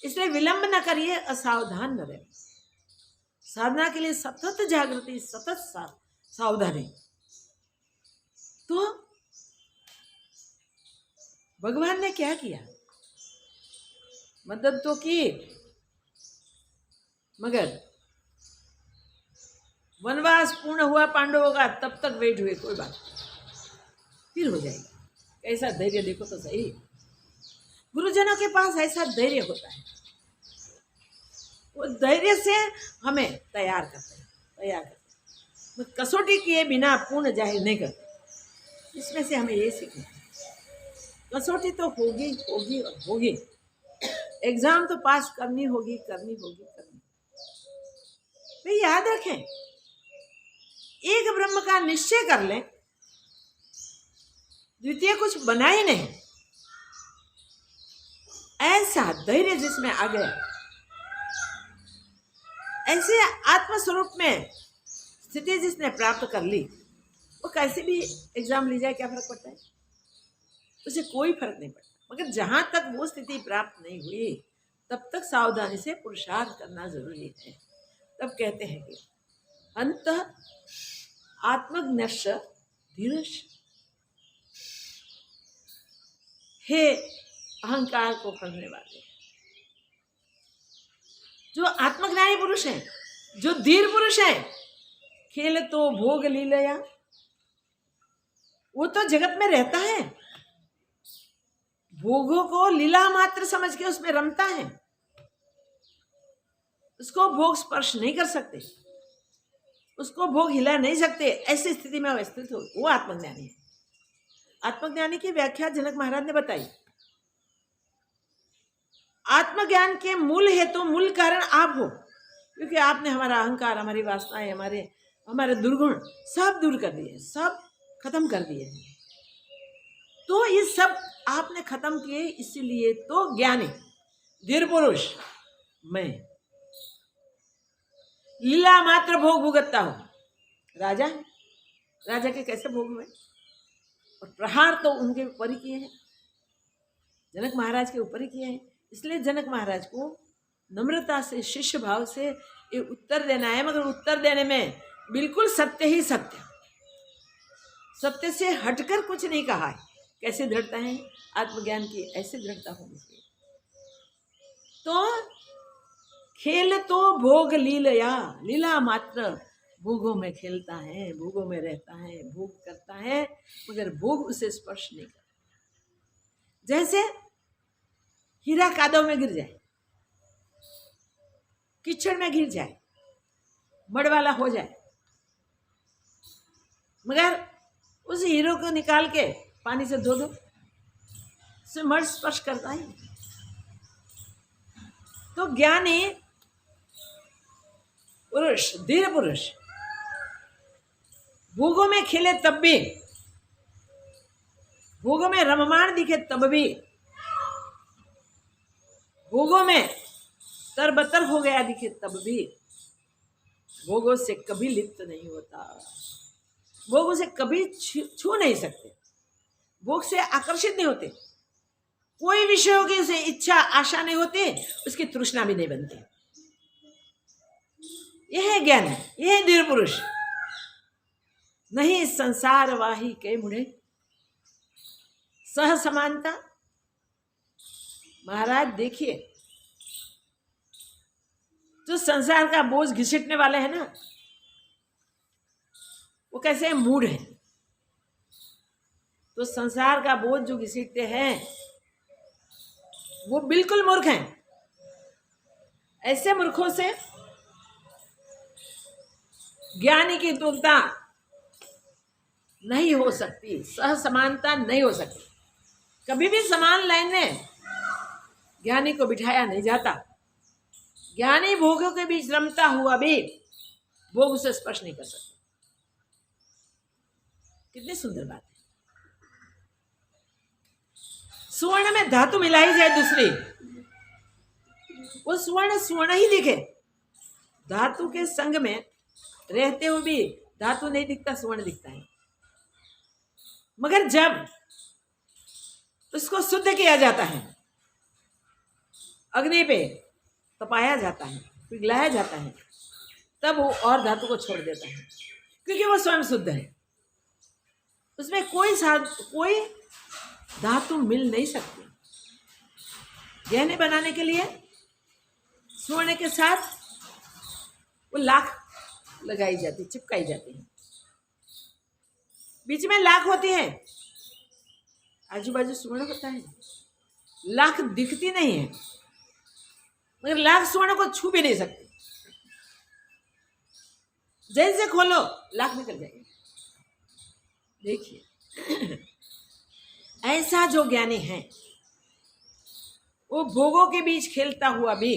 इसलिए विलंब न करिए, असावधान न रहे। साधना के लिए सतत जागृति, सतत सावधानी। तो भगवान ने क्या किया, मदद तो की, मगर वनवास पूर्ण हुआ पांडवों का, तब तक वेट हुए, कोई बात फिर हो जाएगा। कैसा धैर्य देखो तो सही, गुरुजनों के पास ऐसा धैर्य होता है, वो धैर्य से हमें तैयार करते हैं। कसौटी किए बिना पूर्ण जाहिर नहीं करते। इसमें से हमें ये सीखना है, कसौटी तो होगी होगी और होगी, एग्जाम तो पास करनी होगी करनी होगी करनी। भाई याद रखें, एक ब्रह्म का निश्चय कर लें, द्वितीय कुछ बना ही नहीं, ऐसा धैर्य जिसमें आ गया, ऐसे आत्मस्वरूप में स्थिति जिसने प्राप्त कर ली, वो कैसे भी एग्जाम ली जाए क्या फर्क पड़ता है, उसे कोई फर्क नहीं पड़ता। मगर जहां तक वो स्थिति प्राप्त नहीं हुई तब तक सावधानी से पुरुषार्थ करना जरूरी है। तब कहते हैं कि अंत आत्मज्ञश धीरश, हे अहंकार को फलने वाले, जो आत्मज्ञानी पुरुष है, जो धीर पुरुष है, खेल तो भोग लीलया, वो तो जगत में रहता है, भोगों को लीला मात्र समझ के उसमें रमता है, उसको भोग स्पर्श नहीं कर सकते, उसको भोग हिला नहीं सकते, ऐसी स्थिति में अवस्थित हो, वो आत्मज्ञानी है। आत्मज्ञानी की व्याख्या जनक महाराज ने बताई। आत्मज्ञान के मूल हेतु, मूल कारण आप हो, क्योंकि आपने हमारा अहंकार, हमारी वासनाएं, हमारे दुर्गुण सब दूर कर दिए, सब खत्म कर दिए। तो ये सब आपने खत्म किए, इसीलिए तो ज्ञानी धीर पुरुष मैं लीला मात्र भोग भुगतता हूं। राजा के कैसे भोग हुए, और प्रहार तो उनके ऊपर ही किए हैं, जनक महाराज के ऊपर ही किए हैं। इसलिए जनक महाराज को नम्रता से, शिष्य भाव से ये उत्तर देना है, मगर उत्तर देने में बिल्कुल सत्य ही सत्य, सत्य से हटकर कुछ नहीं कहा है। कैसे दृढ़ता है आत्मज्ञान की, ऐसे दृढ़ता होनी चाहिए। तो खेल तो भोग लीलया, लीला मात्र भोगों में खेलता है, भोगों में रहता है, भोग करता है, मगर भोग उसे स्पर्श नहीं करता। जैसे हीरा कादव में गिर जाए, कीचड़ में गिर जाए, मड़ वाला हो जाए, मगर उस हीरो को निकाल के पानी से धो दो, उसे मड़ स्पर्श करता है। तो ज्ञानी पुरुष, धीर पुरुष, भोगों में खेले तब भी, भोगों में रममाण दिखे तब भी, भोगों में तरबतर हो गया दिखे तब भी, भोगों से कभी लिप्त नहीं होता, भोगों से कभी छू नहीं सकते, भोग से आकर्षित नहीं होते, कोई विषयों की उसे इच्छा आशा नहीं होती, उसकी तृष्णा भी नहीं बनती। यह है ज्ञान, यह है धीर पुरुष। नहीं संसार वाही के मुड़े सह समानता। महाराज देखिए, जो संसार का बोझ घिसटने वाले हैं ना, वो कैसे मूढ़ है। तो संसार का बोझ जो घिसटते हैं वो बिल्कुल मूर्ख हैं। ऐसे मूर्खों से ज्ञानी की तुलना नहीं हो सकती, सह समानता नहीं हो सकती। कभी भी समान लाइन में ज्ञानी को बिठाया नहीं जाता। ज्ञानी भोगों के बीच रमता हुआ भी भोग उसे स्पर्श नहीं कर सकता। कितनी सुंदर बात है। सुवर्ण में धातु मिलाई जाए दूसरी, वो सुवर्ण सुवर्ण ही दिखे। धातु के संग में रहते हुए भी धातु नहीं दिखता, सुवर्ण दिखता है। मगर जब उसको शुद्ध किया जाता है, अग्नि पे तपाया जाता है, पिघलाया जाता है, तब वो और धातु को छोड़ देता है, क्योंकि वो स्वयं शुद्ध है। उसमें कोई धातु मिल नहीं सकती। गहने बनाने के लिए स्वर्ण के साथ वो लाख लगाई जाती, चिपकाई जाती है, बीच में लाख होती है, आजू बाजू स्वर्ण होता है। लाख दिखती नहीं है, मगर लाख स्वर्ण को छू भी नहीं सकती। जैसे खोलो लाख निकल जाएंगे। देखिए, ऐसा जो ज्ञानी है वो भोगों के बीच खेलता हुआ भी,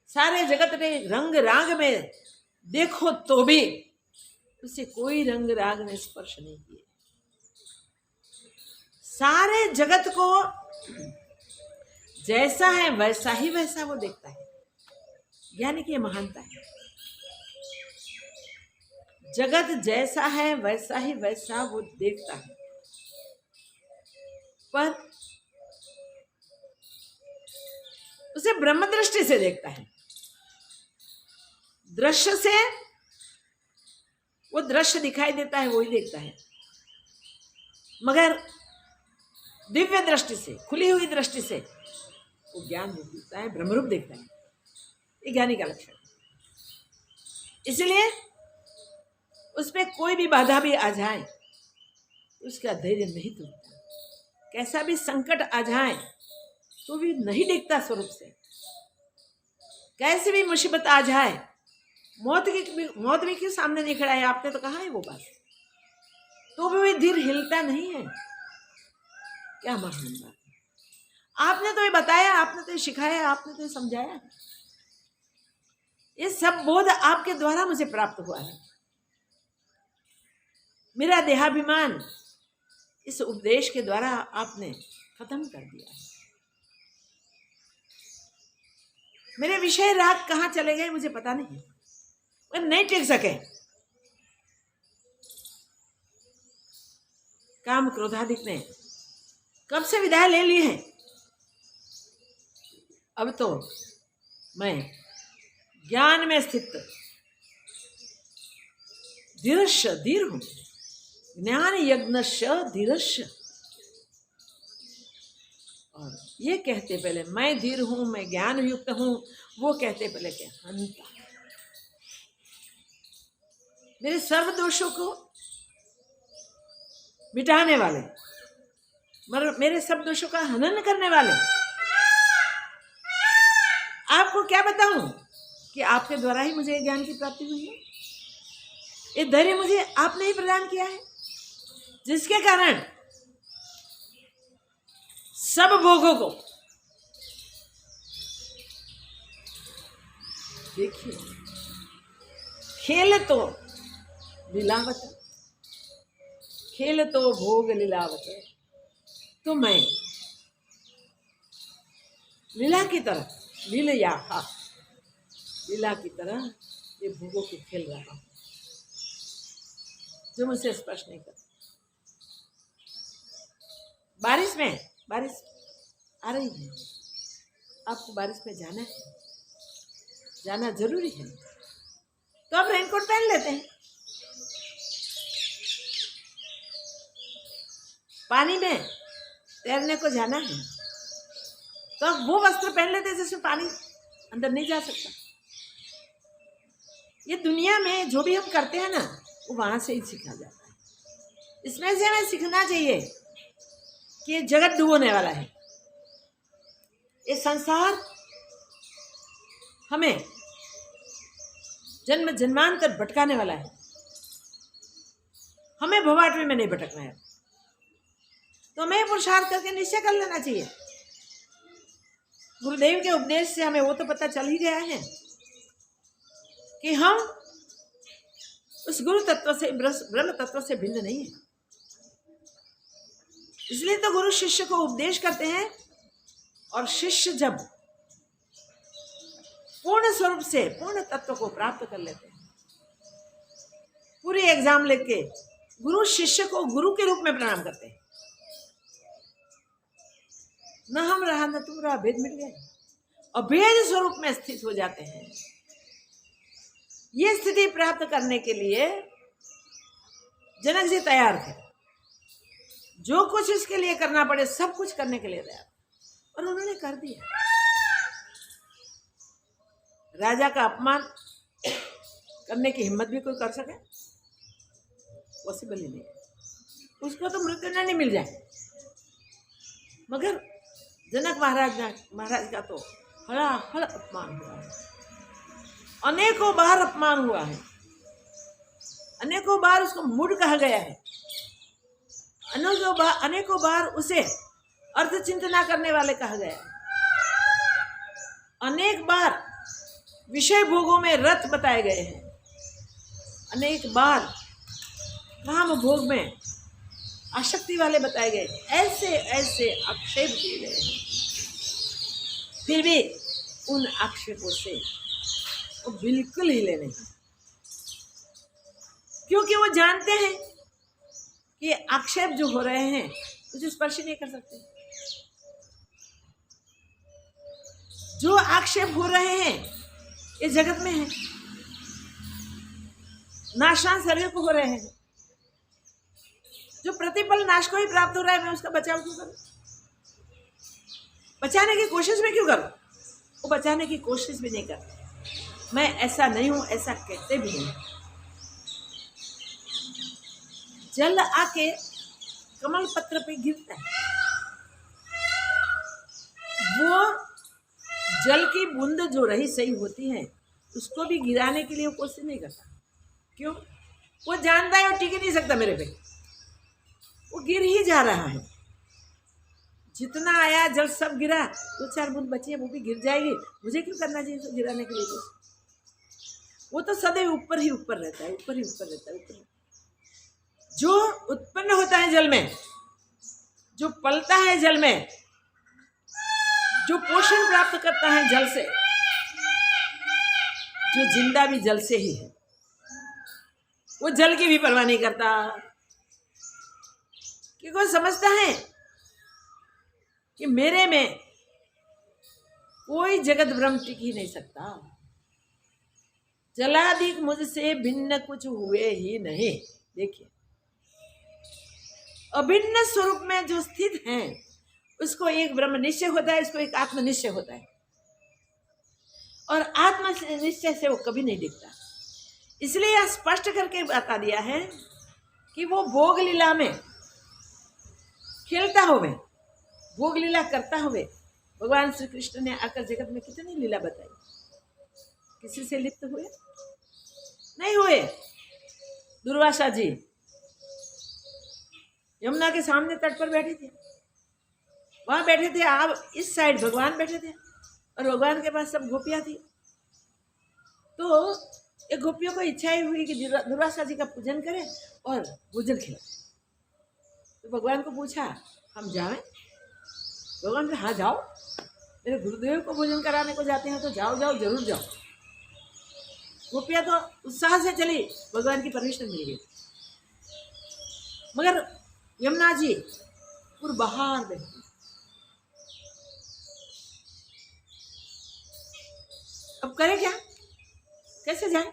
सारे जगत में रंग राग में देखो तो भी उसे कोई रंग राग ने स्पर्श नहीं किए। सारे जगत को जैसा है वैसा ही वैसा वो देखता है, यानी कि ये महानता है। जगत जैसा है वैसा ही वैसा वो देखता है, पर उसे ब्रह्म दृष्टि से देखता है। दृश्य से वो दृश्य दिखाई देता है, वो ही देखता है, मगर दिव्य दृष्टि से, खुली हुई दृष्टि से वो ज्ञान रूप देखता है, ब्रह्मरूप देखता है। ये ज्ञानी का लक्षण है। इसलिए उस पर कोई भी बाधा भी आ जाए उसका धैर्य नहीं टूटता, कैसा भी संकट आ जाए तो भी नहीं दिखता स्वरूप से, कैसी भी मुसीबत आ जाए, मौत भी क्यों सामने नहीं खड़ा है, आपने तो कहा है वो बात, तो भी धीर हिलता नहीं है। क्या महान बात है। आपने तो ये बताया, आपने तो ये सिखाया, आपने तो ये समझाया, ये सब बोध आपके द्वारा मुझे प्राप्त हुआ है। मेरा देहाभिमान इस उपदेश के द्वारा आपने खत्म कर दिया है। मेरे विषय राग कहाँ चले गए मुझे पता नहीं, वे नहीं टिक सके। काम क्रोधादिक ने कब से विदाई ले ली है। अब तो मैं ज्ञान में स्थित धीरस्य धीर हूं, ज्ञान यज्ञस्य धीरस्य। और ये कहते पहले मैं धीर हूं, मैं ज्ञान युक्त हूं, वो कहते पहले क्या हंता, मेरे सर्व दोषों को मिटाने वाले, मेरे सब दोषों का हनन करने वाले। आपको क्या बताऊं कि आपके द्वारा ही मुझे ज्ञान की प्राप्ति हुई है। ये धैर्य मुझे आपने ही प्रदान किया है, जिसके कारण सब भोगों को, देखिए खेल तो लीलावत, खेल तो भोग लीलावत, तो मैं लीला की तरह, लीला की तरह ये भोगों को खेल रहा हूं जो मुझसे स्पर्श नहीं करता। बारिश आ रही है, आपको बारिश में जाना है, जाना जरूरी है, तो आप रेनकोट पहन लेते हैं। पानी में तैरने को जाना है तो आप वो वस्त्र पहन लेते हैं जिसमें पानी अंदर नहीं जा सकता। ये दुनिया में जो भी हम करते हैं ना, वो वहां से ही सीखा जाता है। इसमें से हमें सीखना चाहिए कि ये जगत डूबने वाला है, ये संसार हमें जन्म जन्मांतर भटकाने वाला है, हमें भवाटवी में नहीं भटकना है। तो हमें पुरुषार्थ करके निश्चय कर लेना चाहिए। गुरुदेव के उपदेश से हमें वो तो पता चल ही गया है कि हम उस गुरु तत्व से, ब्रह्म तत्व से भिन्न नहीं है। इसलिए तो गुरु शिष्य को उपदेश करते हैं, और शिष्य जब पूर्ण स्वरूप से पूर्ण तत्व को प्राप्त कर लेते हैं, पूरी एग्जाम लेके गुरु शिष्य को गुरु के रूप में प्रणाम करते हैं। न हम रहा न तुम रहा, भेद मिट गए, और भेद स्वरूप में स्थित हो जाते हैं। ये स्थिति प्राप्त करने के लिए जनक जी तैयार थे, जो कुछ इसके लिए करना पड़े सब कुछ करने के लिए तैयार, और उन्होंने कर दिया। राजा का अपमान करने की हिम्मत भी कोई कर सके, पॉसिबल ही नहीं है। उसको तो मृत्युदंड मिल जाए, मगर जनक महाराज का तो हल अपमान हुआ है, अनेकों बार अपमान हुआ है, अनेकों बार उसको मूढ़ कहा गया है, अनेकों बार उसे अर्थ चिंतना करने वाले कहा गया है, अनेक बार विषय भोगों में रत बताए गए हैं, अनेक बार काम भोग में आसक्ति वाले बताए गए, ऐसे ऐसे आक्षेप किए गए हैं। फिर भी उन आक्षेपों से वो बिल्कुल हिले नहीं, क्योंकि वो जानते हैं कि आक्षेप जो हो रहे हैं उसे स्पर्श नहीं कर सकते। जो आक्षेप हो रहे हैं ये जगत में है, नाशवान शरीर को हो रहे हैं, जो प्रतिपल नाश को ही प्राप्त हो रहा है, मैं उसका बचाव क्यों करूं? बचाने की कोशिश में क्यों करूं? वो बचाने की कोशिश भी नहीं करते। मैं ऐसा नहीं हूं, ऐसा कहते भी नहीं। जल आके कमल पत्र पे गिरता है, वो जल की बूंद जो रही सही होती है उसको भी गिराने के लिए वो कोशिश नहीं करता। क्यों? वो जानता है वो टिक ही नहीं सकता मेरे पे, वो गिर ही जा रहा है। जितना आया जल सब गिरा, दो चार बूंद बची है वो भी गिर जाएगी, मुझे क्यों करना चाहिए उसको गिराने के लिए कुछ? वो तो सदैव ऊपर ही ऊपर रहता है, ऊपर ही ऊपर रहता है, ऊपर। जो उत्पन्न होता है जल में, जो पलता है जल में, जो पोषण प्राप्त करता है जल से, जो जिंदा भी जल से ही है, वो जल की भी परवाह नहीं करता। क्योंकि वो समझता है कि मेरे में कोई जगत ब्रह्म टिक ही नहीं सकता, जलाधिक मुझसे भिन्न कुछ हुए ही नहीं। देखिए, अभिन्न स्वरूप में जो स्थित है उसको एक ब्रह्म निश्चय होता है, इसको एक आत्म निश्चय होता है, और आत्म निश्चय से वो कभी नहीं दिखता। इसलिए यह स्पष्ट करके बता दिया है कि वो भोग लीला में खेलता हुए, भोग लीला करता हुए, भगवान श्री कृष्ण ने आकर जगत में कितनी लीला बताई। किसी से लिप्त हुए नहीं हुए। दुर्वासा जी यमुना के सामने तट पर बैठे थे, वहां बैठे थे, आप इस साइड भगवान बैठे थे, और भगवान के पास सब गोपियां थी। तो एक गोपियों को इच्छा ही हुई कि दुर्वासा जी का पूजन करें और भोजन खिलाएं। तो भगवान को पूछा, हम जाएं? भगवान ने हाँ जाओ, मेरे गुरुदेव को भोजन कराने को जाते हैं तो जाओ जाओ, जरूर जाओ। गोपियां तो उत्साह से चली, भगवान की परमिशन मिल गई। मगर यमुना जी पूर्व बाहर बैठी, अब करे क्या, कैसे जाए?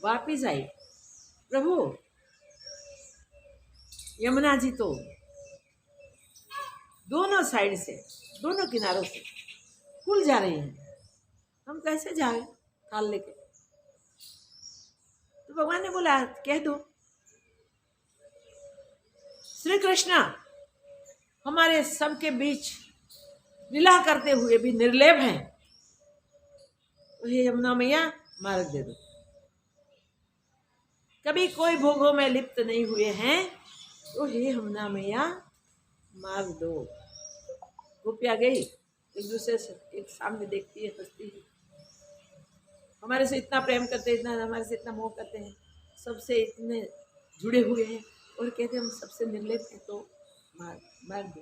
वापिस आई, प्रभु यमुना जी तो दोनों साइड से, दोनों किनारों से खुल जा रही हैं, हम कैसे जाए थाल लेके? तो भगवान ने बोला, कह दो श्री कृष्ण हमारे सबके बीच लीला करते हुए भी निर्लेप हैं, तो हे यमुना मैया मार्ग दे दो। कभी कोई भोगों में लिप्त नहीं हुए हैं, तो हे यमुना मैया मार्ग दो। गोपिया गई, एक दूसरे से एक सामने देखती है, हंसती है, हमारे से इतना प्रेम करते हैं, इतना हमारे से इतना मोह करते हैं, सबसे इतने जुड़े हुए हैं, और कहते हैं हम सबसे निर्लेप हैं, तो मार दो।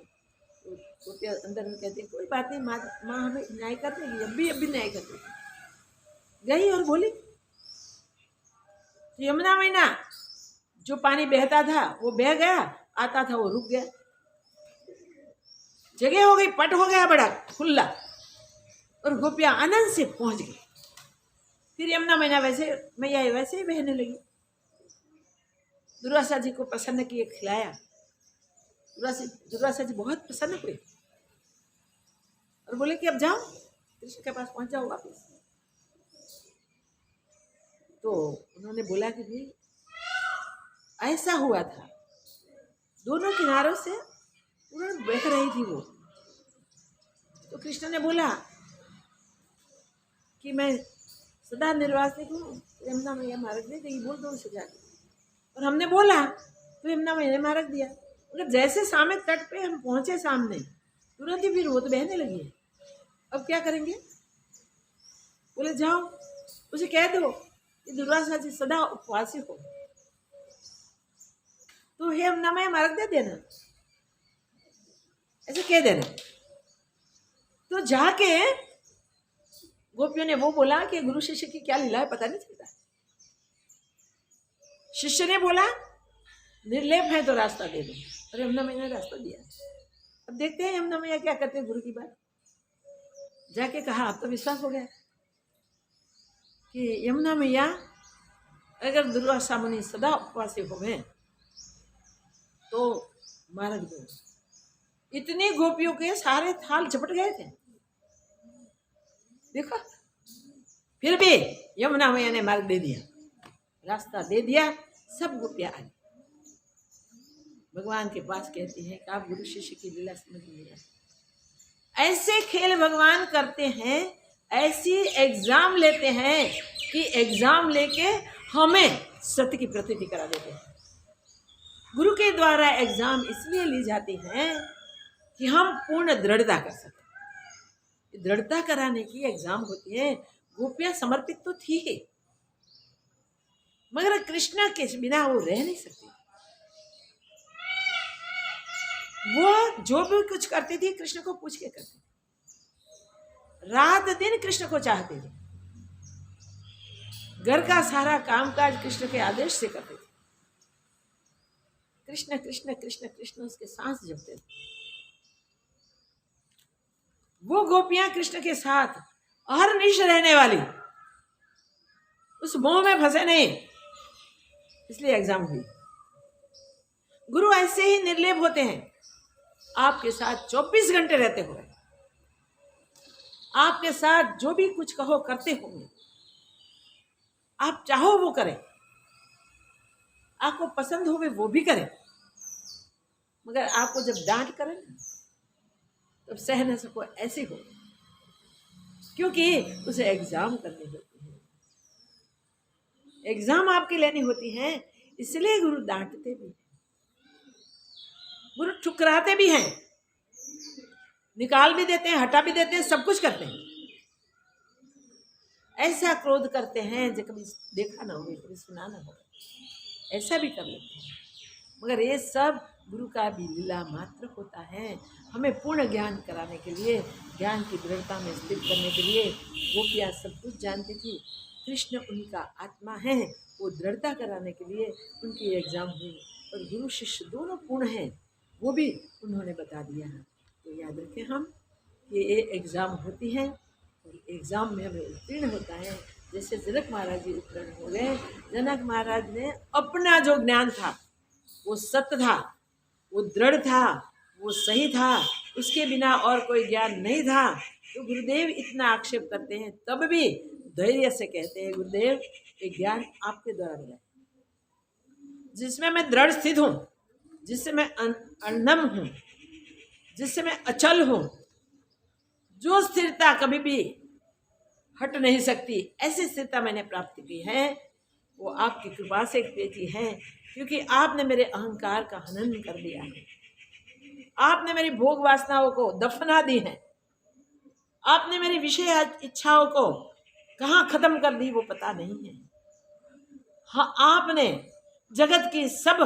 तो गोपिया अंदर में कहती है, कोई बात नहीं, माँ हमें न्याय कर देगी, अब भी न्याय कर देगी। गई और बोली, तो यमुना मैया जो पानी बहता था वो बह गया, आता था वो रुक गया, जगह हो गई, पट हो गया बड़ा खुला, और गोपिया आनंद से पहुंच गई। फिर यमुना मैया वैसे ही बहने लगी। दुर्वासा जी को प्रसन्न किए, खिलाया। दुर्वासा जी बहुत प्रसन्न हुए और बोले कि अब जाओ, कृष्ण के पास पहुंच जाओ वापस। तो उन्होंने बोला कि भाई ऐसा हुआ था, दोनों किनारों से उन्होंने बह रही थी वो। तो कृष्ण ने बोला कि मैं सदा निर्वासिक हूँ, यमुना मैया मार्ग दे देगी, बोल दो उसे जाके। और हमने बोला तो यमुना मैया ने मार्ग दिया। मगर जैसे सामने तट पे हम पहुंचे सामने, तुरंत ही फिर वो तो बहने लगी है। अब क्या करेंगे? बोले जाओ उसे कह दो कि दुर्वासा जी सदा उपवासी हो, तो हे यमुना मैया मार्ग दे देना, ऐसे कह देना। तो जाके गोपियों ने वो बोला कि गुरु शिष्य की क्या लीला है पता नहीं चलता। शिष्य ने बोला निर्लेप है तो रास्ता दे दो, और यमुना मैया ने रास्ता दिया। अब देखते हैं यमुना मैया क्या करते हैं गुरु की बात। जाके कहा, अब तो विश्वास हो गया कि यमुना मैया अगर दुर्वासा मुनि सदा उपवासी हो गए तो मार्ग दो। इतनी गोपियों के सारे थाल झपट गए थे, देखो। फिर भी यमुना मैया ने मार्ग दे दिया, रास्ता दे दिया, सब गोपियां आई भगवान के पास, कहती हैं कि आप गुरु शिष्य की लीला समझ लिया। ऐसे खेल भगवान करते हैं, ऐसी एग्जाम लेते हैं कि एग्जाम लेके हमें सत्य की प्रतीति करा देते हैं। गुरु के द्वारा एग्जाम इसलिए ली जाती है कि हम पूर्ण दृढ़ता कर सकें। दृढ़ता कराने की एग्जाम होती है। गोपियां समर्पित तो थी ही, मगर कृष्ण के बिना वो रह नहीं सकती। वो जो भी कुछ करती थी कृष्ण को पूछ के करती थी, रात दिन कृष्ण को चाहती थी, घर का सारा कामकाज कृष्ण के आदेश से करती थी। कृष्ण कृष्ण कृष्ण कृष्ण उसके सांस जपते थे। वो गोपियां कृष्ण के साथ अहरनिश रहने वाली, उस मोह में फंसे नहीं, इसलिए एग्जाम हुई। गुरु ऐसे ही निर्लेप होते हैं, आपके साथ 24 घंटे रहते हुए, आपके साथ जो भी कुछ कहो करते होंगे, आप चाहो वो करें, आपको पसंद हो वो भी करें, मगर आपको जब डांट करें तब सह न सको, ऐसे हो, क्योंकि उसे एग्जाम करनी होती है, एग्जाम आपकी लेनी होती है। इसलिए गुरु डांटते भी हैं, गुरु ठुकराते भी हैं, निकाल भी देते हैं, हटा भी देते हैं, सब कुछ करते हैं। ऐसा क्रोध करते हैं जो कभी देखा ना हो, कभी सुना ना हो, ऐसा भी कर लेते हैं। मगर ये सब गुरु का भी लीला मात्र होता है, हमें पूर्ण ज्ञान कराने के लिए, ज्ञान की दृढ़ता में स्थित करने के लिए। गोपियाँ सब कुछ जानती थी, कृष्ण उनका आत्मा है, वो दृढ़ता कराने के लिए उनकी एग्जाम हुई, और गुरु शिष्य दोनों पूर्ण हैं, वो भी उन्होंने बता दिया। तो याद रखें हम कि ये एग्ज़ाम होती है, और एग्ज़ाम में हमें उत्तीर्ण होता है। जैसे जनक महाराज जी उत्तीर्ण हो गए। जनक महाराज ने अपना जो ज्ञान था वो सत्य था, वो दृढ़ था, वो सही था, उसके बिना और कोई ज्ञान नहीं था। तो गुरुदेव इतना आक्षेप करते हैं, तब भी धैर्य से कहते हैं, गुरुदेव ये ज्ञान आपके द्वारा मिला, जिसमें मैं दृढ़ स्थित हूँ, जिससे मैं अनम हूँ, जिससे मैं अचल हूँ, जो स्थिरता कभी भी हट नहीं सकती, ऐसी स्थिरता मैंने प्राप्त की है, वो आपकी कृपा से बेटी है, क्योंकि आपने मेरे अहंकार का हनन कर दिया है, आपने मेरी भोग वासनाओं को दफना दी है, आपने मेरी विषय इच्छाओं को कहाँ खत्म कर दी वो पता नहीं है। हाँ, आपने जगत की सब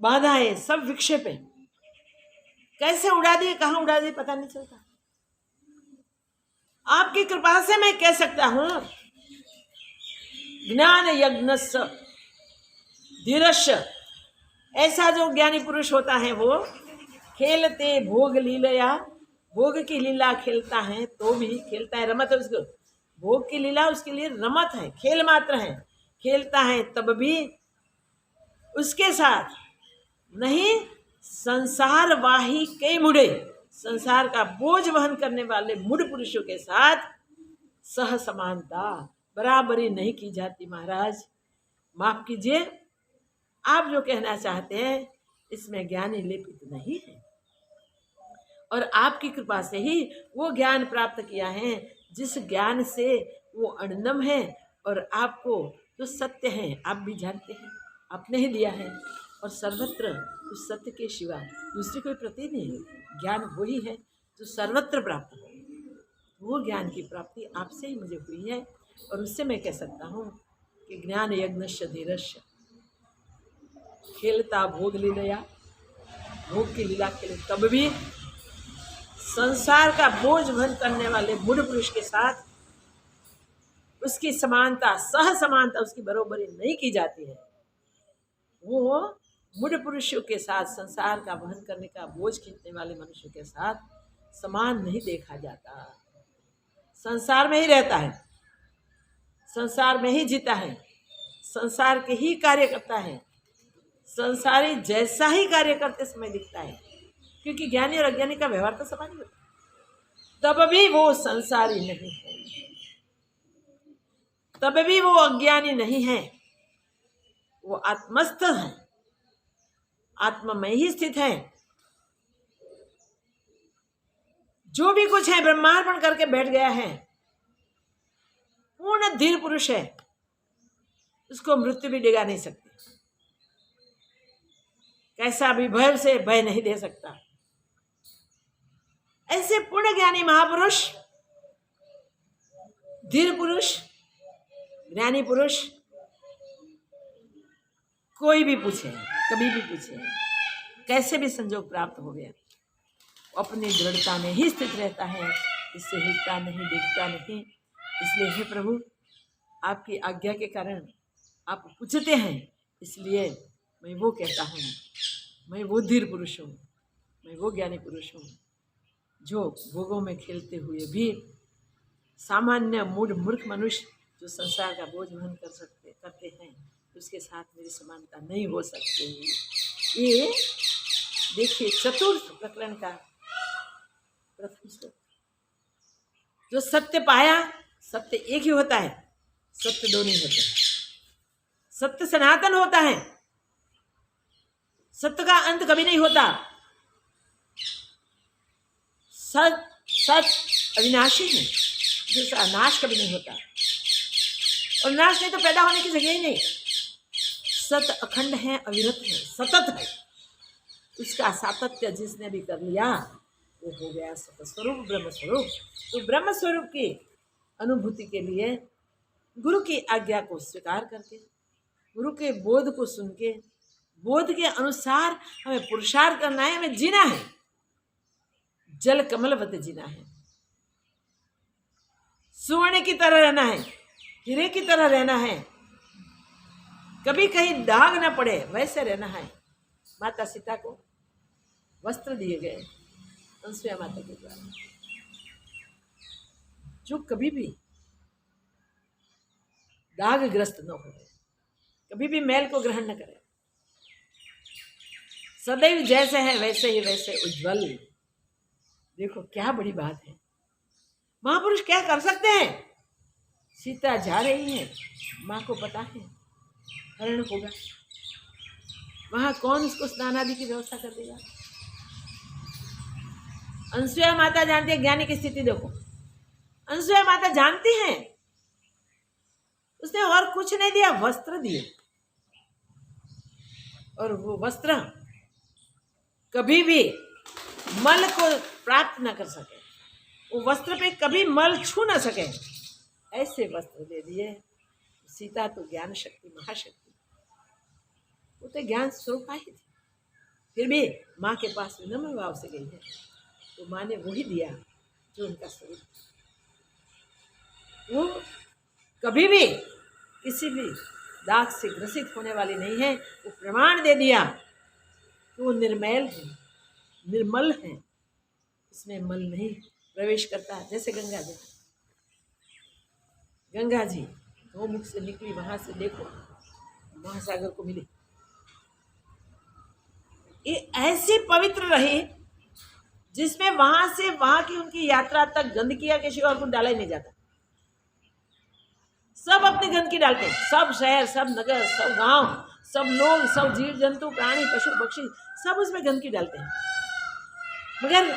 बाधाएं, सब विक्षेपें कैसे उड़ा दिए, कहाँ उड़ा दिए पता नहीं चलता। आपकी कृपा से मैं कह सकता हूं, ज्ञान यज्ञस्य धीरस्य, ऐसा जो ज्ञानी पुरुष होता है वो खेलते भोग लीलया, भोग की लीला खेलता है तो भी खेलता है, रमत है उसको, भोग की लीला उसके लिए रमत है, खेल मात्र है, खेलता है तब भी उसके साथ नहीं संसार वाही कई मुड़े, संसार का बोझ वहन करने वाले मूढ़ पुरुषों के साथ सह समानता बराबरी नहीं की जाती। महाराज माफ कीजिए, आप जो कहना चाहते हैं इसमें ज्ञानी लेपित नहीं है, और आपकी कृपा से ही वो ज्ञान प्राप्त किया है जिस ज्ञान से वो अनन्य है, और आपको जो सत्य है आप भी जानते हैं, आपने ही दिया है, और सर्वत्र उस सत्य के सिवा दूसरी कोई प्रतीत नहीं है। ज्ञान वही है जो सर्वत्र प्राप्त हो, वो ज्ञान की प्राप्ति आपसे ही मुझे हुई है, और उससे मैं कह सकता हूँ कि ज्ञान यज्ञस्य धीरस्य, खेलता भोग लीलया, भोग की लीला खेले तब भी संसार का बोझ वहन करने वाले मूढ़ पुरुष के साथ उसकी समानता, सह समानता, उसकी बरोबरी नहीं की जाती है। वो मूढ़ पुरुषों के साथ, संसार का वहन करने का बोझ खींचने वाले मनुष्यों के साथ समान नहीं देखा जाता। संसार में ही रहता है, संसार में ही जीता है, संसार के ही कार्य करता है, संसारी जैसा ही कार्य करते समय दिखता है, क्योंकि ज्ञानी और अज्ञानी का व्यवहार तो समान ही होता है। तब भी वो संसारी नहीं है, तब भी वो अज्ञानी नहीं है, वो आत्मस्थ है, आत्मा में ही स्थित है। जो भी कुछ है ब्रह्मार्पण करके बैठ गया है, पूर्ण धीर पुरुष है, उसको मृत्यु भी डिगा नहीं सकती, कैसा भी भय से भय नहीं दे सकता। ऐसे पूर्ण ज्ञानी महापुरुष, धीर पुरुष, ज्ञानी पुरुष, कोई भी पूछे, कभी भी पूछे, कैसे भी संजोग प्राप्त हो गया, अपनी दृढ़ता में ही स्थित रहता है, इससे हिलता नहीं, दिखता नहीं। इसलिए हे प्रभु, आपकी आज्ञा के कारण आप पूछते हैं, इसलिए मैं वो कहता हूँ, मैं वो धीर पुरुष हूँ, मैं वो ज्ञानी पुरुष हूँ जो भोगों में खेलते हुए भी सामान्य मूढ़ मूर्ख मनुष्य जो संसार का बोझ वहन करते हैं, उसके साथ मेरी समानता नहीं हो सकती। ये देखिए चतुर्थ प्रकरण का प्रथम श्लोक। जो सत्य पाया, सत्य एक ही होता है, सत्य दो नहीं होते। सत्य सनातन होता है, सत्य का अंत कभी नहीं होता। सत्य अविनाशी है, जिसका नाश कभी नहीं होता, और नाश नहीं तो पैदा होने की जगह ही नहीं। सत्य अखंड है, अविरत है, सतत है। उसका सातत्य जिसने भी कर लिया वो हो गया सत स्वरूप, ब्रह्म स्वरूप। तो ब्रह्म स्वरूप की अनुभूति के लिए गुरु की आज्ञा को स्वीकार करके, गुरु के बोध को सुन के, बोध के अनुसार हमें पुरुषार्थ करना है, हमें जीना है, जल कमलवत जीना है, सुवर्ण की तरह रहना है, हीरे की तरह रहना है, कभी कहीं दाग न पड़े वैसे रहना है। माता सीता को वस्त्र दिए गए अनसुया माता के द्वारा, जो कभी भी दागग्रस्त न हो, कभी भी मैल को ग्रहण न करे, सदैव जैसे है वैसे ही वैसे उज्जवल। देखो क्या बड़ी बात है, महापुरुष क्या कर सकते हैं। सीता जा रही है, माँ को पता है हरण होगा, वहां कौन उसको स्नान आदि की व्यवस्था कर देगा। अनसुया माता जानती है, ज्ञानी की स्थिति देखो, अनसुया माता जानती है, उसने और कुछ नहीं दिया, वस्त्र दिए, और वो वस्त्र कभी भी मल को प्राप्त न कर सके, वो वस्त्र पे कभी मल छू न सके, ऐसे वस्त्र दे दिए। सीता तो ज्ञान शक्ति, महाशक्ति, वो तो ज्ञान स्वरूपा ही थी, फिर भी माँ के पास विनम्र भाव से गई है, तो माँ ने वही दिया जो उनका स्वरूप। वो कभी भी किसी भी दाग से ग्रसित होने वाली नहीं है। वो प्रमाण दे दिया कि वो निर्मल है, निर्मल है, उसमें मल नहीं प्रवेश करता। जैसे गंगा जी, गंगा जी वो मुख से निकली, वहां से देखो महासागर को मिली, ये ऐसी पवित्र रही जिसमें वहां से वहां की उनकी यात्रा तक गंदगी या किसी और को डाला ही नहीं जाता। सब अपनी गंदगी डालते हैं, सब शहर, सब नगर, सब गांव, सब लोग, सब जीव जंतु, प्राणी, पशु पक्षी, सब उसमें गंदगी डालते हैं, मगर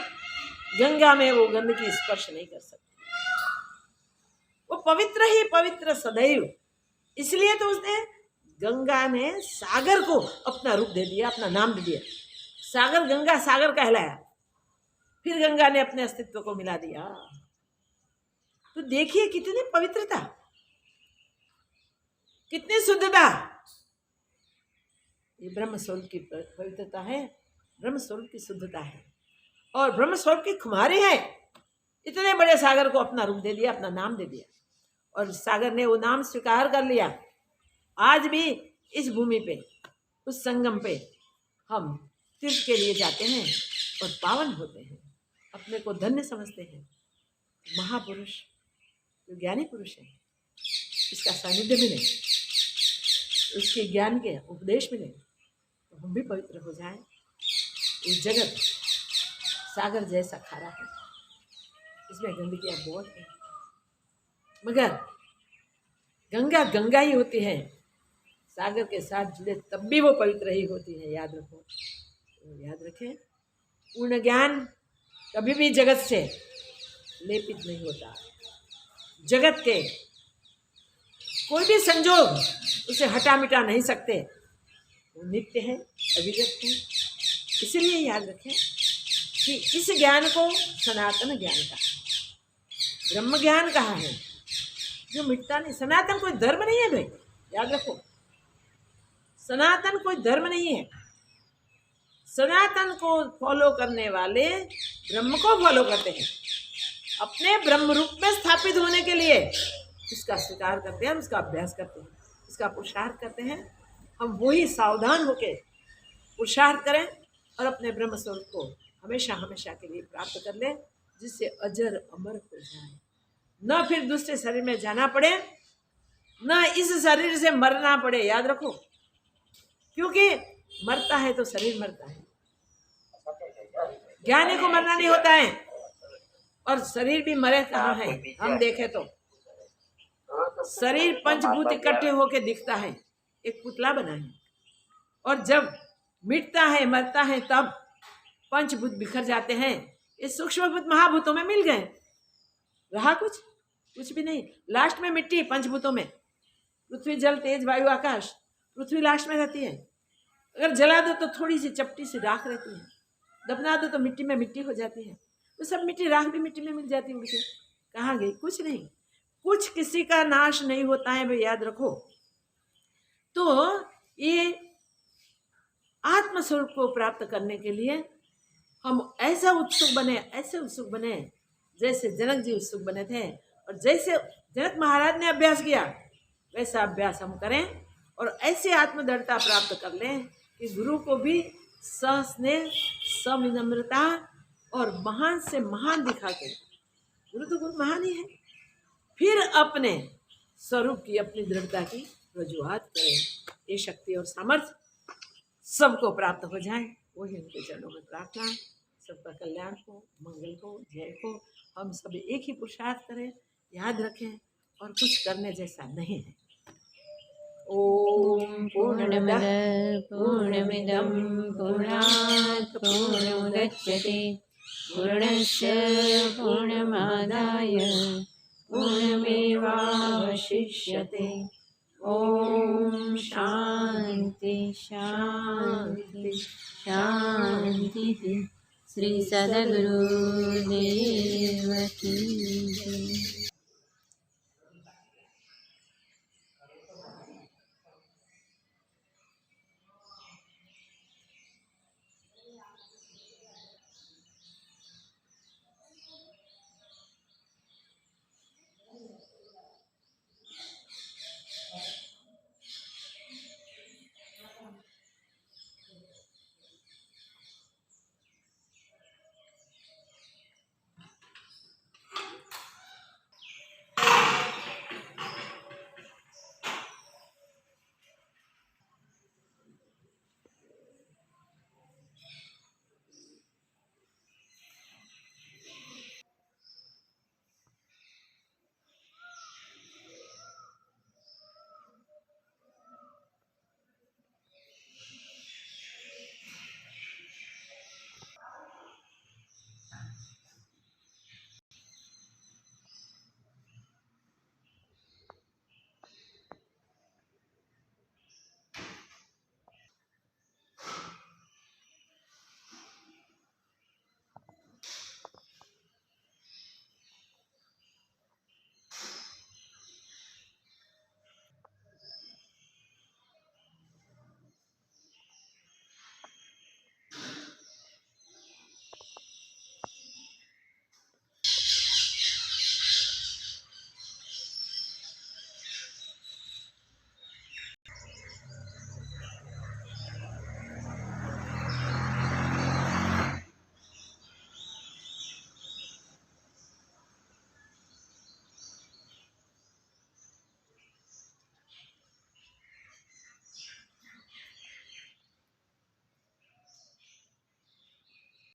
गंगा में वो गंदगी स्पर्श नहीं कर सकती। वो पवित्र ही पवित्र सदैव। इसलिए तो उसने, गंगा ने सागर को अपना रूप दे दिया, अपना नाम दे दिया, सागर गंगा सागर कहलाया। फिर गंगा ने अपने अस्तित्व को मिला दिया। तो देखिए कितनी पवित्रता, कितनी शुद्धता। ये ब्रह्म स्वरूप की पवित्रता है, ब्रह्म स्वरूप की शुद्धता है। और ब्रह्म स्वरूप की खुमारी है। इतने बड़े सागर को अपना रूप दे दिया, अपना नाम दे दिया, और सागर ने वो नाम स्वीकार कर लिया। आज भी इस भूमि पे, उस संगम पे हम तीर्थ के लिए जाते हैं और पावन होते हैं, अपने को धन्य समझते हैं। महापुरुष जो ज्ञानी पुरुष है, इसका सानिध्य मिले, उसके ज्ञान के उपदेश मिले, तो हम भी पवित्र हो जाएं। इस जगत सागर जैसा खारा है, इसमें गंदगियां बहुत है, मगर गंगा गंगा ही होती है, सागर के साथ जुड़े तब भी वो पवित्र ही होती है। याद रखो, तो याद रखें, पूर्ण ज्ञान कभी भी जगत से लेपित नहीं होता। जगत के कोई भी संजोग उसे हटा मिटा नहीं सकते, वो नित्य है, अविरत है। इसलिए याद रखें कि इस ज्ञान को सनातन ज्ञान कहा, ब्रह्म ज्ञान कहा है, जो मिटता नहीं। सनातन कोई धर्म नहीं है भाई, याद रखो, सनातन कोई धर्म नहीं है। सनातन को फॉलो करने वाले ब्रह्म को फॉलो करते हैं, अपने ब्रह्म रूप में स्थापित होने के लिए उसका स्वीकार करते हैं, उसका अभ्यास करते हैं, उसका पुरुषार्थ करते हैं। हम वही सावधान होकर पुरुषार्थ करें और अपने ब्रह्म स्वरूप को हमेशा हमेशा के लिए प्राप्त कर लें, जिससे अजर अमर हो जाए, न फिर दूसरे शरीर में जाना पड़े, न इस शरीर से मरना पड़े। याद रखो, क्योंकि मरता है तो शरीर मरता है, ज्ञानी को मरना नहीं होता है। और शरीर भी मरे कहाँ है, हम देखें तो शरीर पंचभूत इकट्ठे होके दिखता है, एक पुतला बना है, और जब मिटता है, मरता है, तब पंचभूत बिखर जाते हैं। ये सूक्ष्मभूत महाभूतों में मिल गए, रहा कुछ भी नहीं। लास्ट में मिट्टी, पंचभूतों में पृथ्वी, जल, तेज, वायु, आकाश। पृथ्वी लास्ट में रहती है, अगर जला दो तो थोड़ी सी चपटी सी राख रहती है, दफना दो तो मिट्टी में मिट्टी हो जाती है, तो सब मिट्टी, राख भी मिट्टी में मिल जाती है, उड़ के कहाँ गई? कुछ नहीं, कुछ किसी का नाश नहीं होता है भाई, याद रखो। तो ये आत्मस्वरूप को प्राप्त करने के लिए हम ऐसा उत्सुक बने, ऐसे उत्सुक बने जैसे जनक जी उत्सुक बने थे, और जैसे जनक महाराज ने अभ्यास किया वैसा अभ्यास हम करें, और ऐसे आत्मदृढ़ता प्राप्त कर लें कि गुरु को भी सस्नेह, सविनम्रता और महान से महान दिखा के, गुरु तो गुरु महान ही है, फिर अपने स्वरूप की, अपनी दृढ़ता की रजुआत करें। ये शक्ति और सामर्थ्य सबको प्राप्त हो जाए, वही उनके चरणों में प्रार्थना। सबका कल्याण हो, मंगल हो, जय हो। हम सब एक ही पुरुषार्थ करें, याद रखें, और कुछ करने जैसा नहीं है। ओम पूर्णमद पूर्णमिदं पूर्णात् पूर्णमुदच्यते पूर्णस्य पूर्णमादाय पूर्णमेवावशिष्यते। ओम शांति शांति शांति। श्री सद्गुरुदेव की जय।